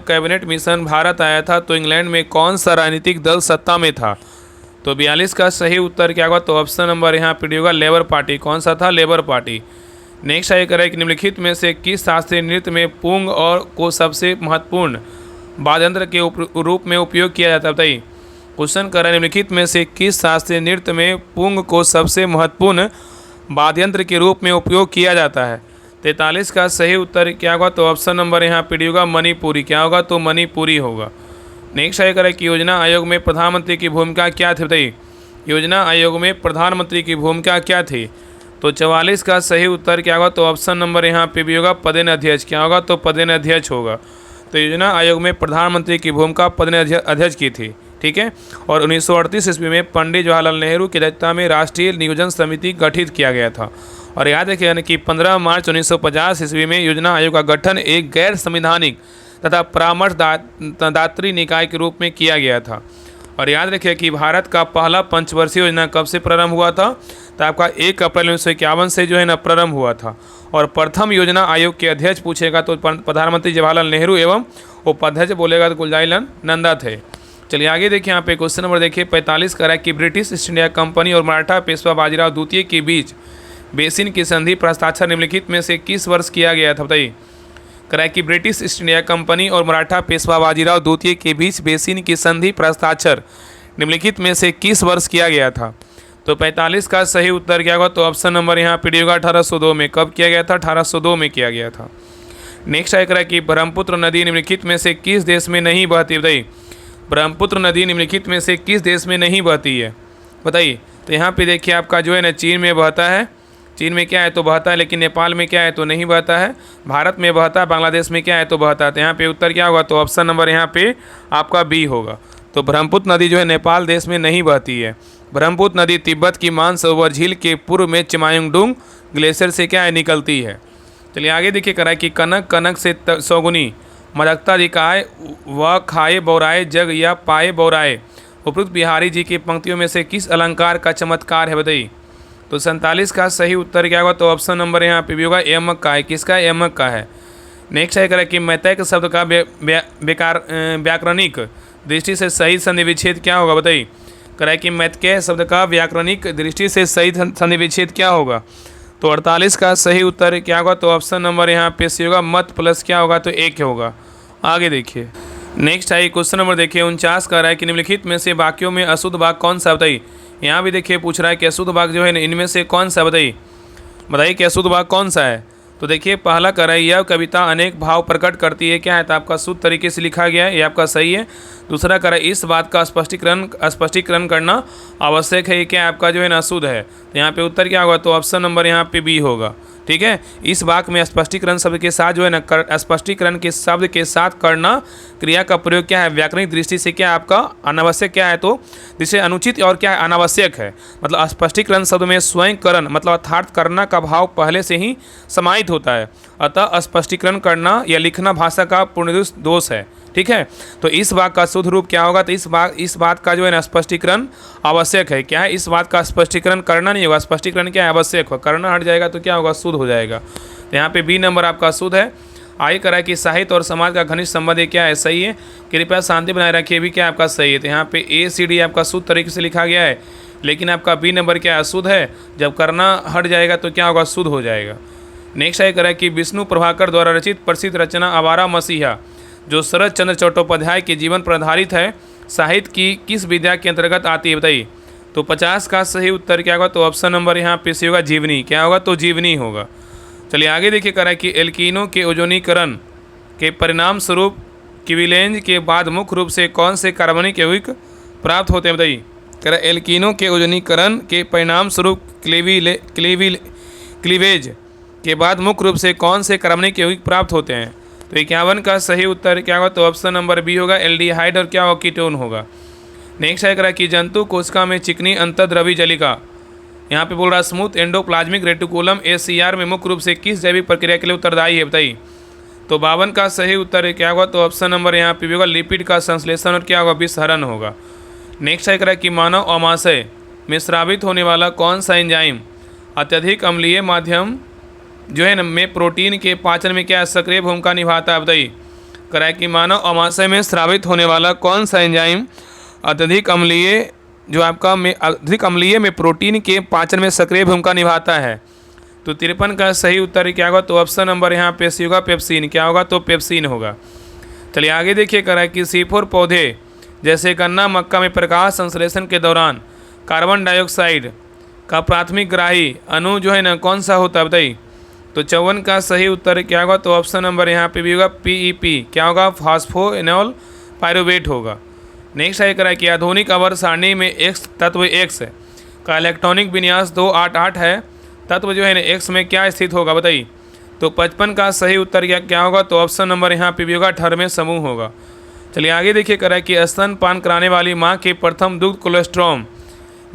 कैबिनेट मिशन भारत आया था तो इंग्लैंड में कौन सा राजनीतिक दल सत्ता में था। तो 42 का सही उत्तर क्या होगा, तो ऑप्शन नंबर यहाँ पे डी होगा लेबर पार्टी। कौन सा था, लेबर पार्टी। नेक्स्ट आगे करें कि निम्नलिखित में से किस शास्त्रीय नृत्य में पुंग और को सबसे महत्वपूर्ण वाद्य यंत्र के रूप में उपयोग किया जाता है, बताइए। क्वेश्चन कर रहा है निम्नलिखित में से किस शास्त्रीय नृत्य में पुंग को सबसे महत्वपूर्ण वाद्य यंत्र के रूप में उपयोग किया जाता है। 43 का सही उत्तर क्या होगा, तो ऑप्शन नंबर यहाँ पे डी होगा मणिपुरी। क्या होगा, तो मणिपुरी होगा। नेक्स्ट आगे करें कि योजना आयोग में प्रधानमंत्री की भूमिका क्या थी, बताइए। योजना आयोग में प्रधानमंत्री की भूमिका क्या थी। तो 44 का सही उत्तर क्या होगा, तो ऑप्शन नंबर यहाँ पे भी होगा पदेन अध्यक्ष। क्या होगा, तो पदेन अध्यक्ष होगा। तो योजना आयोग में प्रधानमंत्री की भूमिका पदेन अध्यक्ष की थी, ठीक है। और 1938 ईस्वी में पंडित जवाहरलाल नेहरू की अध्यक्षता में राष्ट्रीय नियोजन समिति गठित किया गया था। और याद रखिए यानी कि 15 मार्च 1950 ईस्वी में योजना आयोग का गठन एक गैर संवैधानिक तथा परामर्शदात्री निकाय के रूप में किया गया था। और याद रखिए कि भारत का पहला पंचवर्षीय योजना कब से प्रारंभ हुआ था, तो आपका 1 अप्रैल 1951 से जो है ना प्रारंभ हुआ था। और प्रथम योजना आयोग के अध्यक्ष पूछेगा तो प्रधानमंत्री जवाहरलाल नेहरू एवं उपाध्यक्ष बोलेगा तो गुलजारीलाल नंदा थे। चलिए आगे देखिए, यहाँ पे क्वेश्चन नंबर देखिए 45 करा कि ब्रिटिश ईस्ट इंडिया कंपनी और मराठा पेशवा बाजीराव द्वितीय के बीच बेसिन की संधि पर हस्ताक्षर निम्नलिखित में से किस वर्ष किया गया था, बताइए। करा कि ब्रिटिश ईस्ट इंडिया कंपनी और मराठा पेशवा बाजीराव द्वितीय के बीच बेसिन की संधि पर हस्ताक्षर निम्नलिखित में से किस वर्ष किया गया था। तो 45 का सही उत्तर क्या होगा, तो ऑप्शन नंबर यहाँ पे डी होगा 1802 में। कब किया गया था, 1802 में किया गया था। नेक्स्ट आया करा कि ब्रह्मपुत्र नदी निम्नलिखित में से किस देश में नहीं बहती, बताइए। ब्रह्मपुत्र नदी निम्नलिखित में से किस देश में नहीं बहती है, बताइए। तो यहाँ पे देखिए आपका जो है ना चीन में बहता है, चीन में क्या है तो बहता है, लेकिन नेपाल में क्या है तो नहीं बहता है। भारत में बहता है, बांग्लादेश में क्या है तो बहता है। तो यहाँ पे उत्तर क्या होगा, तो ऑप्शन नंबर यहाँ पे आपका बी होगा। तो ब्रह्मपुत्र नदी जो है नेपाल देश में नहीं बहती है। ब्रह्मपुत्र नदी तिब्बत की मानसरोवर झील के पूर्व में चिमायुंगडुंग ग्लेशियर से क्या है निकलती है। चलिए आगे देखिए करा कि कनक कनक से सौगुनी मदकता दिखाए व खाए बौराए जग या पाए बौराए उपरुक्त बिहारी जी की पंक्तियों में से किस अलंकार का चमत्कार है, बताइए। तो 47 का सही उत्तर क्या होगा, तो ऑप्शन नंबर यहाँ पे भी होगा यमक का है। किसका, यमक का है। नेक्स्ट है करें कि मैतैक शब्द का व्याकरणिक दृष्टि से सही संधि विच्छेद क्या होगा, बताइए। करें कि मैतैक शब्द का व्याकरणिक दृष्टि से सही संधि विच्छेद क्या होगा। तो 48 का सही उत्तर क्या होगा, तो ऑप्शन नंबर यहाँ पे सी होगा मत प्लस क्या होगा, तो 1 होगा। आगे देखिए नेक्स्ट है क्वेश्चन नंबर देखिए 49 का है कि निम्नलिखित में से वाक्यों में अशुद्ध वाक्य कौन सा, बताइए। यहाँ भी देखिए पूछ रहा है कि अशुद्ध वाक्य जो है इनमें से कौन सा, बताइए कि अशुद्ध वाक्य कौन सा है। तो देखिए पहला कर रहा है यह कविता अनेक भाव प्रकट करती है, क्या है तो आपका शुद्ध तरीके से लिखा गया है, ये आपका सही है। दूसरा कर रहा है इस बात का स्पष्टीकरण करना आवश्यक है, ये क्या आपका जो है ना अशुद्ध है। तो यहाँ पे उत्तर क्या होगा, तो ऑप्शन नंबर यहाँ पे बी होगा, ठीक है। इस वाक्य में स्पष्टीकरण शब्द के साथ जो है ना स्पष्टीकरण के शब्द के साथ करना क्रिया का प्रयोग क्या है व्याकरणिक दृष्टि से क्या आपका अनावश्यक क्या है, तो जिसे अनुचित और क्या है अनावश्यक है। मतलब स्पष्टीकरण शब्द में स्वयं करण मतलब अर्थात करना का भाव पहले से ही समाहित होता है, अतः स्पष्टीकरण करना या लिखना भाषा का पूर्ण दोष है, ठीक है। तो इस वाक्य का शुद्ध रूप क्या होगा, तो इस बात का जो है ना स्पष्टीकरण आवश्यक है, क्या है इस बात का स्पष्टीकरण करना नहीं होगा, स्पष्टीकरण क्या है आवश्यक हो, करना हट जाएगा तो क्या होगा शुद्ध हो जाएगा। तो यहाँ पे बी नंबर आपका शुद्ध है। आगे करा कि साहित्य और समाज का घनिष्ठ संबंध है, क्या है सही है। कृपया शांति बनाए रखिए भी क्या आपका सही है। तो यहाँ पे ACD आपका शुद्ध तरीके से लिखा गया है, लेकिन आपका बी नंबर क्या है अशुद्ध है। जब करना हट जाएगा तो क्या होगा शुद्ध हो जाएगा। नेक्स्ट आगे करा कि विष्णु प्रभाकर द्वारा रचित प्रसिद्ध रचना आवारा मसीहा जो शरद चंद्र चट्टोपाध्याय के जीवन पर आधारित है साहित्य की किस विद्या के अंतर्गत आती है, बताइए। तो 50 का सही उत्तर क्या होगा, तो ऑप्शन नंबर यहाँ पे सी होगा जीवनी, क्या होगा तो जीवनी होगा। चलिए आगे देखिए करा कि एल्कीनों के ओजोनीकरण के परिणाम स्वरूप क्विलेंज के बाद मुख्य रूप से कौन से कार्बनिक यौगिक प्राप्त होते हैं, बताइए। करा एल्कीनों के ओजोनीकरण के परिणाम स्वरूप क्लीवेज के बाद मुख्य रूप से कौन से कार्बनिक यौगिक प्राप्त होते हैं। तो 51 का सही उत्तर क्या होगा, तो ऑप्शन नंबर बी होगा एल्डिहाइड और क्या होगा कीटोन होगा। नेक्स्ट है करा कि जंतु कोशिका में चिकनी अंतर्द्रवी जलिका यहाँ पे बोल रहा है स्मूथ एंडोप्लाज्मिक रेटिकुलम ACR में मुख्य रूप से किस जैविक प्रक्रिया के लिए उत्तरदायी है, बताइए। तो 52 का सही उत्तर क्या होगा, तो ऑप्शन नंबर यहाँ पे होगा लिपिड का संश्लेषण और क्या होगा विषहरण होगा। नेक्स्ट है करा कि मानव अमाशय में स्रावित होने वाला कौन सा एंजाइम अत्यधिक अम्लीय माध्यम जो है ना में प्रोटीन के पाचन में क्या सक्रिय भूमिका निभाता है, बताइए। कराए कि मानव अमाशय में स्रावित होने वाला कौन सा एंजाइम अत्यधिक अम्लीय जो आपका में अधिक अम्लीय में प्रोटीन के पाचन में सक्रिय भूमिका निभाता है। तो 53 का सही उत्तर क्या होगा? तो ऑप्शन नंबर यहाँ पे सी होगा, पेप्सिन। क्या होगा? तो पेप्सिन होगा। चलिए आगे देखिए, करा कि C4 पौधे जैसे गन्ना मक्का में प्रकाश संश्लेषण के दौरान कार्बन डाइऑक्साइड का प्राथमिक ग्राही अणु जो है ना कौन सा होता है बताइए? तो 54 का सही उत्तर क्या होगा? तो ऑप्शन नंबर यहाँ पे भी होगा PEP। क्या होगा? फास्फोइनोल पायरुवेट होगा। नेक्स्ट है करा कि आधुनिक आवर्त सारणी में X तत्व X का इलेक्ट्रॉनिक विन्यास 288 है। तत्व जो है ना X में क्या स्थित होगा बताइए? तो 55 का सही उत्तर क्या होगा? तो ऑप्शन नंबर यहाँ पे भी होगा 18वें समूह होगा। चलिए आगे देखिए, करा कि स्तनपान कराने वाली माँ के प्रथम दुग्ध कोलेस्ट्रॉम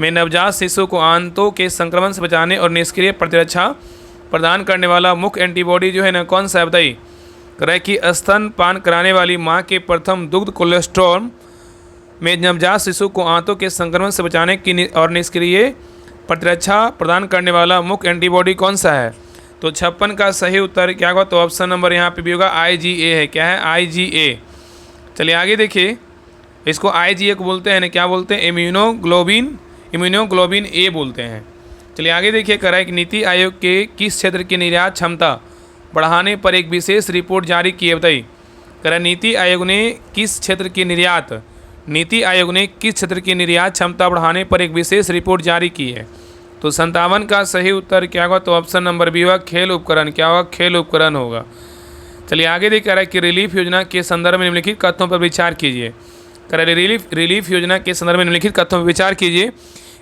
में नवजात शिशु को आंतों के संक्रमण से बचाने और निष्क्रिय प्रतिरक्षा प्रदान करने वाला मुख्य एंटीबॉडी जो है ना कौन सा है बताइए? करा कि स्तनपान कराने वाली माँ के प्रथम दुग्ध कोलेस्ट्रॉम में नवजात शिशु को आंतों के संक्रमण से बचाने की और निष्क्रिय प्रतिरक्षा प्रदान करने वाला मुख्य एंटीबॉडी कौन सा है? तो 56 का सही उत्तर क्या होगा? तो ऑप्शन नंबर यहाँ पे भी होगा IgA है। क्या है? IgA। चलिए आगे देखिए, इसको IgA को बोलते हैं ना, क्या बोलते हैं? इम्यूनोग्लोबिन A बोलते हैं। चलिए आगे देखिए, करा कि नीति आयोग के किस क्षेत्र की निर्यात क्षमता बढ़ाने पर एक विशेष रिपोर्ट जारी की है बताइए? करा नीति आयोग ने किस क्षेत्र की निर्यात क्षमता बढ़ाने पर एक विशेष रिपोर्ट जारी की है? तो 57 का सही उत्तर क्या होगा? तो ऑप्शन नंबर बी होगा खेल उपकरण। क्या होगा? खेल उपकरण होगा। चलिए आगे देख रहा है कि रिलीफ योजना के संदर्भ में निम्नलिखित कथनों पर विचार कीजिए। कह रहा है रिलीफ योजना के संदर्भ में निम्नलिखित कथनों पर विचार कीजिए।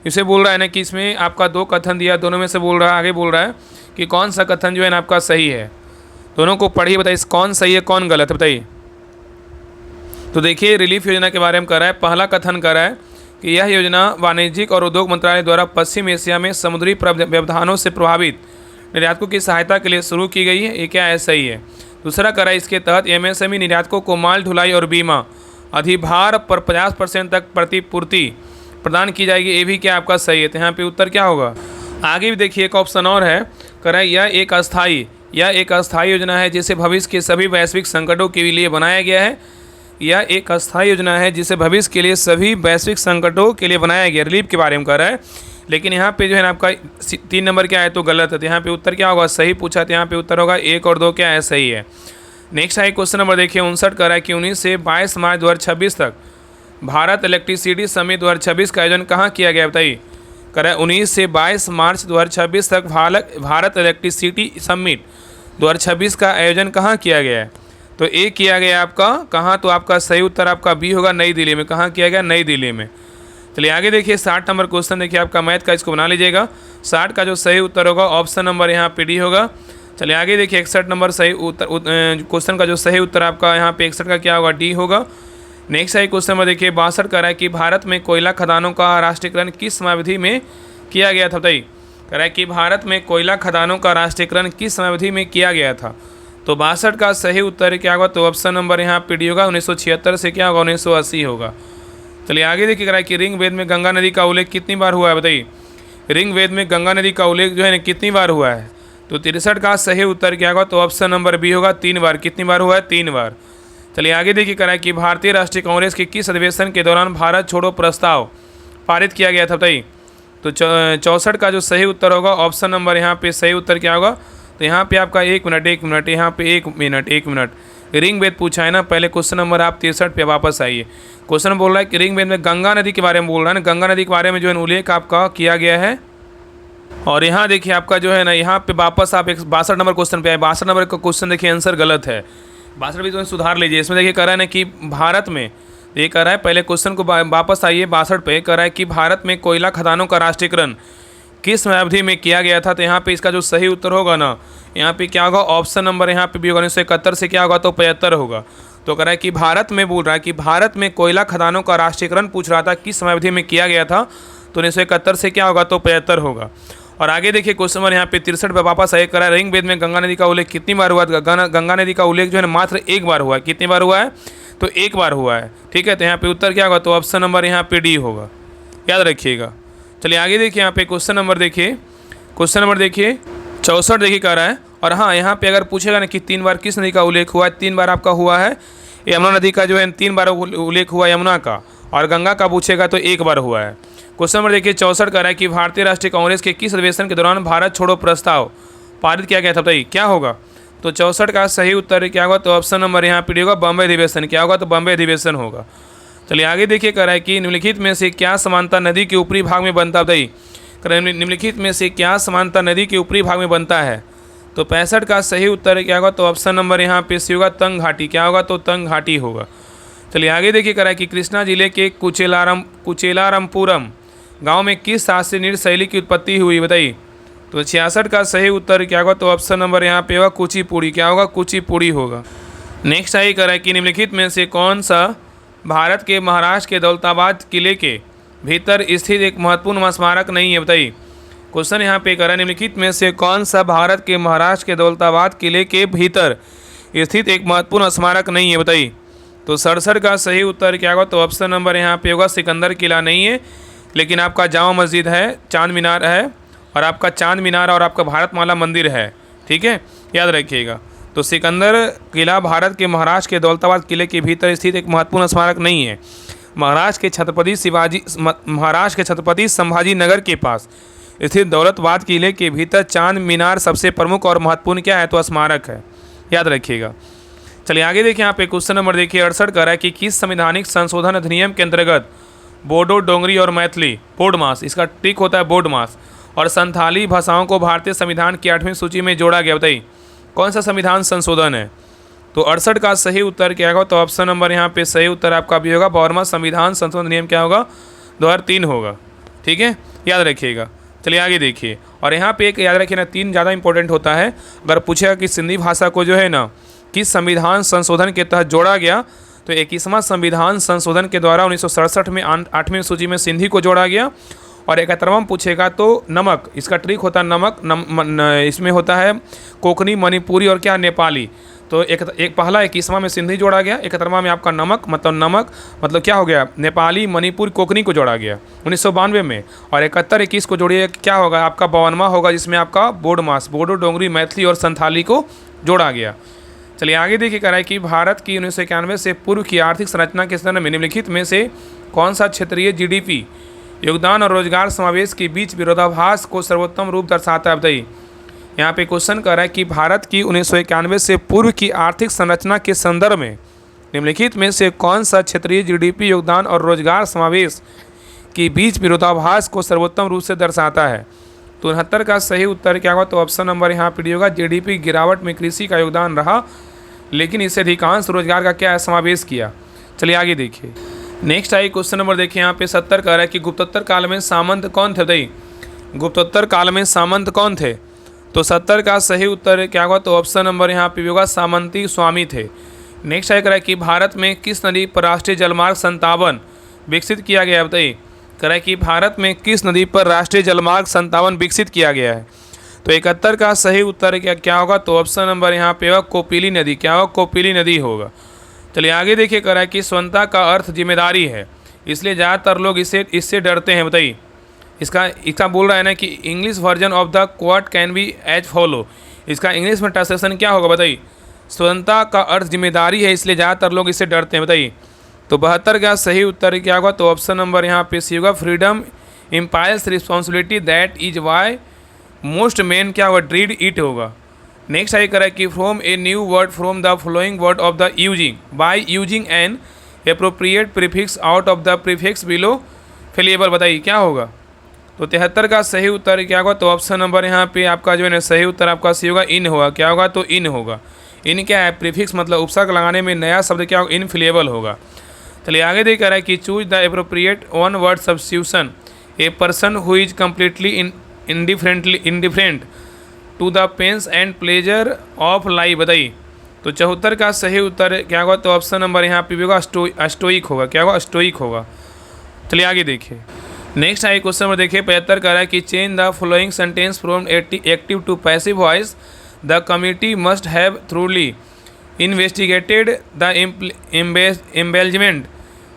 इसे बोल रहा है ना कि इसमें आपका 2 कथन दिया, दोनों में से बोल रहा है, आगे बोल रहा है कि कौन सा कथन जो है ना आपका सही है। दोनों को पढ़िए, बताइए कौन सही है कौन गलत है बताइए। तो देखिए, रिलीफ योजना के बारे में कह रहा है, पहला कथन कर रहा है कि यह योजना वाणिज्यिक और उद्योग मंत्रालय द्वारा पश्चिम एशिया में समुद्री व्यवधानों से प्रभावित निर्यातकों की सहायता के लिए शुरू की गई है। ये क्या है? सही है। दूसरा कह रहा है इसके तहत MSME निर्यातकों को माल ढुलाई और बीमा अधिभार पर 50% तक प्रतिपूर्ति प्रदान की जाएगी। ये भी क्या आपका सही है? तो यहाँ पे उत्तर क्या होगा? आगे भी देखिए, एक ऑप्शन और है, कह रहा है यह एक अस्थायी योजना है जिसे भविष्य के सभी वैश्विक संकटों के लिए बनाया गया है। यह एक अस्थायी योजना है जिसे भविष्य के लिए सभी वैश्विक संकटों के लिए बनाया गया। रिलीफ के बारे में कह रहा है, लेकिन यहाँ पे जो है ना आपका 3 नंबर क्या है? तो गलत है। तो यहाँ पे उत्तर क्या होगा? सही पूछा, तो यहाँ पे उत्तर होगा 1 और 2 क्या है? सही है। नेक्स्ट है क्वेश्चन नंबर देखिए 59 कर रहा है कि 19 से 22 मार्च 2026 तक भारत इलेक्ट्रिसिटी समिट 2026 का आयोजन कहाँ किया गया बताइए? कह रहा है 19 से 22 मार्च 2026 तक भारत इलेक्ट्रिसिटी समिट 2026 का आयोजन कहाँ किया गया है? तो ए किया गया आपका कहाँ? तो आपका सही उत्तर आपका बी होगा, नई दिल्ली में। कहाँ किया गया? नई दिल्ली में। चलिए आगे देखिए, 60 नंबर क्वेश्चन देखिए आपका मैथ का, इसको बना लीजिएगा। 60 का जो सही उत्तर होगा ऑप्शन नंबर यहाँ पे डी होगा। चलिए आगे देखिए, 61 नंबर सही उत्तर क्वेश्चन का जो सही उत्तर आपका यहाँ पे 61 का क्या होगा? डी होगा। नेक्स्ट है क्वेश्चन नंबर देखिए 62 कह रहा है कि भारत में कोयला खदानों का राष्ट्रीयकरण किस समयावधि में किया गया था बताइए? कह रहा है कि भारत में कोयला खदानों का राष्ट्रीयकरण किस समयावधि में किया गया था? तो 62 का सही उत्तर क्या होगा? तो ऑप्शन नंबर यहाँ पे डी होगा। 1976 से क्या होगा? 1980 होगा। चलिए आगे देखिए, कह रहा है कि ऋग्वेद में गंगा नदी का उल्लेख कितनी बार हुआ है बताइए? ऋग्वेद में गंगा नदी का उल्लेख जो है ना कितनी बार हुआ है? तो 63 का सही उत्तर क्या होगा? तो ऑप्शन नंबर बी होगा, 3 बार। कितनी बार हुआ है? 3 बार। चलिए आगे देखिए, कह रहा है कि भारतीय राष्ट्रीय कांग्रेस के किस अधिवेशन के दौरान भारत छोड़ो प्रस्ताव पारित किया गया था बताइए? तो 64 का जो सही उत्तर होगा ऑप्शन नंबर यहाँ पे सही उत्तर क्या होगा? तो यहाँ पे आपका 1 मिनट यहाँ पे 1 मिनट ऋग्वेद पूछा है ना, पहले क्वेश्चन नंबर आप 63 पे वापस आइए। क्वेश्चन बोल रहा है कि ऋग्वेद में गंगा नदी के बारे में बोल रहा है ना, गंगा नदी के बारे में जो है उल्लेख आपका किया गया है। और यहाँ देखिए आपका जो है ना, यहाँ पे वापस आप 62 नंबर क्वेश्चन पे आए। 62 नंबर का क्वेश्चन देखिए आंसर गलत है। 62 भी तो सुधार लीजिए। इसमें देखिए कह रहा है ना कि भारत में, ये कह रहा है पहले क्वेश्चन को वापस आइए 62 पे, कह रहा है कि भारत में कोयला खदानों का राष्ट्रीयकरण किस समयावधि में किया गया था? तो यहाँ पे इसका जो सही उत्तर होगा ना, यहाँ पे क्या होगा? ऑप्शन नंबर यहाँ पे भी होगा। 1971 से क्या होगा? तो 75 होगा। तो कह रहा है कि भारत में बोल रहा है कि भारत में कोयला खदानों का राष्ट्रीयकरण पूछ रहा था किस समयावधि में किया गया था? तो 1971 से क्या होगा? तो 75 होगा। और आगे देखिए क्वेश्चन नंबर यहाँ पे 63 पे वापस आए, करा ऋग्वेद में गंगा नदी का उल्लेख कितनी बार हुआ? गंगा नदी का उल्लेख जो है ना मात्र 1 बार हुआ है। कितनी बार हुआ है? तो 1 बार हुआ है। ठीक है, तो यहाँ पे उत्तर क्या होगा? तो ऑप्शन नंबर यहाँ पे डी होगा, याद रखिएगा। चलिए आगे देखिए, यहाँ पे क्वेश्चन नंबर देखिए 64 देखिए कह रहा है। और हाँ, यहाँ पे अगर पूछेगा ना कि 3 बार किस नदी का उल्लेख हुआ है? 3 बार आपका हुआ है यमुना नदी का जो है 3 बार उल्लेख हुआ यमुना का। और गंगा का पूछेगा तो 1 बार हुआ है। क्वेश्चन नंबर देखिए 64 कह रहा है कि भारतीय राष्ट्रीय कांग्रेस के किस अधिवेशन के दौरान भारत छोड़ो प्रस्ताव पारित किया गया था, बताइए क्या होगा। तो 64 का सही उत्तर क्या होगा, तो ऑप्शन नंबर यहाँ पे होगा बॉम्बे अधिवेशन। क्या होगा, तो बॉम्बे अधिवेशन होगा। चलिए आगे देखिए, कह रहा है कि निम्नलिखित में से क्या समानता नदी के ऊपरी भाग में बनता है, बताइए। कह रहा है निम्नलिखित में से क्या समानता नदी के ऊपरी भाग में बनता है। तो 65 का सही उत्तर क्या होगा, तो ऑप्शन नंबर यहाँ पे सी होगा तंग घाटी। क्या होगा, तो तंग घाटी होगा। चलिए आगे देखिए, कह रहा है कि कृष्णा जिले के कुचेलारामपुरम गांव में किस शास्त्रीय नृत्य शैली की उत्पत्ति हुई, बताइए। तो 66 का सही उत्तर क्या होगा, तो ऑप्शन नंबर यहाँ पे होगा कुचिपुड़ी। क्या होगा, कुचिपुड़ी होगा। नेक्स्ट आई कर है कि निम्नलिखित में से कौन सा भारत के महाराष्ट्र के दौलताबाद किले के भीतर स्थित एक महत्वपूर्ण स्मारक नहीं है, बताइए। क्वेश्चन यहाँ पे कर है निम्नलिखित में से कौन सा भारत के महाराष्ट्र के दौलताबाद किले के भीतर स्थित एक महत्वपूर्ण स्मारक नहीं है, बताइए। तो 67 का सही उत्तर क्या होगा, तो ऑप्शन नंबर यहाँ पे होगा सिकंदर किला नहीं है, लेकिन आपका जामा मस्जिद है, चांद मीनार है, और आपका चांद मीनार और आपका भारतमाला मंदिर है। ठीक है, याद रखिएगा। तो सिकंदर किला भारत के महाराष्ट्र के दौलताबाद किले के भीतर स्थित एक महत्वपूर्ण स्मारक नहीं है। महाराष्ट्र के छत्रपति संभाजी नगर के पास स्थित दौलताबाद किले के भीतर चांद मीनार सबसे प्रमुख और महत्वपूर्ण क्या है, तो स्मारक है। याद रखिएगा। चलिए आगे देखिए, यहाँ पे क्वेश्चन नंबर देखिए 68 कर रहा है कि किस संवैधानिक संशोधन अधिनियम के अंतर्गत बोडो, डोंगरी और मैथिली बोडमास, इसका टिक होता है बोडमास, और संथाली भाषाओं को भारतीय संविधान की 8वीं सूची में जोड़ा गया, बताइए कौन सा संविधान संशोधन है। तो 68 का सही उत्तर क्या होगा, तो ऑप्शन नंबर यहाँ पे सही उत्तर आपका भी होगा 12वां संविधान संशोधन नियम क्या होगा, 2003 होगा। ठीक है, याद रखिएगा। चलिए आगे देखिए, और यहाँ पे एक याद रखिए ना, 3 ज़्यादा इंपॉर्टेंट होता है। अगर पूछेगा कि सिंधी भाषा को जो है ना किस संविधान संशोधन के तहत जोड़ा गया, तो 21वां संविधान संशोधन के द्वारा 1967 में 8वीं सूची में सिंधी को जोड़ा गया। और 71वां पूछेगा तो नमक, इसका ट्रिक होता है नमक, इसमें होता है कोंकणी, मणिपुरी और क्या नेपाली। तो एक पहला 21वां में सिंधी जोड़ा गया, 71वां में आपका नमक मतलब क्या हो गया, नेपाली, मणिपुर, कोंकणी को जोड़ा गया 1992 में। और 71-21 को जोड़िए क्या होगा, आपका 52वां होगा, जिसमें आपका बोडमास, बोडो, डोंगरी, मैथिली और संथाली को जोड़ा गया। चलिए आगे देखिए, कह रहा है कि भारत की 1991 से पूर्व की आर्थिक संरचना के संदर्भ में निम्नलिखित में से कौन सा क्षेत्रीय जीडीपी योगदान और रोजगार समावेश के बीच विरोधाभास को सर्वोत्तम रूप दर्शाता है, बताइए। यहाँ पे क्वेश्चन कर रहा है कि भारत की 1991 से पूर्व की आर्थिक संरचना के संदर्भ में निम्नलिखित में से कौन सा क्षेत्रीय जीडीपी योगदान और रोजगार समावेश के बीच विरोधाभास को सर्वोत्तम रूप से दर्शाता है। तो 69 का सही उत्तर क्या होगा, तो ऑप्शन नंबर यहाँ पे होगा जीडीपी गिरावट में कृषि का योगदान रहा, लेकिन इससे अधिकांश रोजगार का क्या समावेश किया। चलिए आगे देखिए, नेक्स्ट आई क्वेश्चन नंबर देखिए, यहाँ पे 70 कह रहा है कि गुप्तोत्तर काल में सामंत कौन थे, बताइए गुप्तोत्तर काल में सामंत कौन थे। तो 70 का सही उत्तर क्या होगा, तो ऑप्शन नंबर यहाँ पे होगा सामंती स्वामी थे। नेक्स्ट आई कह रहा है कि भारत में किस नदी पर राष्ट्रीय जलमार्ग 57 विकसित किया गया है, बताइए। कह रहा है कि भारत में किस नदी पर राष्ट्रीय जलमार्ग 57 विकसित किया गया है। तो 71 का सही उत्तर क्या होगा, तो ऑप्शन नंबर यहाँ पे होगा कोपिली नदी। क्या होगा, कोपिली नदी होगा। चलिए आगे देखिए, कह रहा है कि स्वतंत्रता का अर्थ जिम्मेदारी है, इसलिए ज़्यादातर लोग इससे डरते हैं, बताइए। इसका बोल रहा है ना कि English version of the quote can be as follow, इसका इंग्लिश में ट्रांसलेशन क्या होगा, बताइए। स्वतंत्रता का अर्थ जिम्मेदारी है, इसलिए ज़्यादातर लोग इससे डरते हैं, बताइए। तो 72 का सही उत्तर क्या होगा, तो ऑप्शन नंबर यहाँ पे सी होगा freedom implies responsibility that is why most main क्या होगा, ड्रीड इट होगा। नेक्स्ट आई करा कि from a new word from the following word of the using by using an appropriate prefix out of the prefix below fillable, बताइए क्या होगा। तो 73 का सही उत्तर क्या होगा, तो ऑप्शन नंबर यहाँ पे आपका जो है ना सही उत्तर आपका सी होगा इन होगा। क्या होगा, तो इन होगा। इन क्या है, प्रीफिक्स मतलब उपसर्ग लगाने में नया शब्द क्या होगा, इनफिलेबल होगा। चलिए आगे देख रहा है कि choose the appropriate one word substitution a person who is completely indifferent to the pains and pleasure of life, बताइए। तो 74 का सही उत्तर क्या होगा, तो ऑप्शन नंबर यहाँ पे भी होगा स्टोइक होगा। क्या होगा, स्टोइक होगा। चलिए आगे देखिए, नेक्स्ट आई क्वेश्चन नंबर देखिए 75 कह रहा है कि change the following sentence from active to passive voice the committee must have thoroughly investigated the embezzlement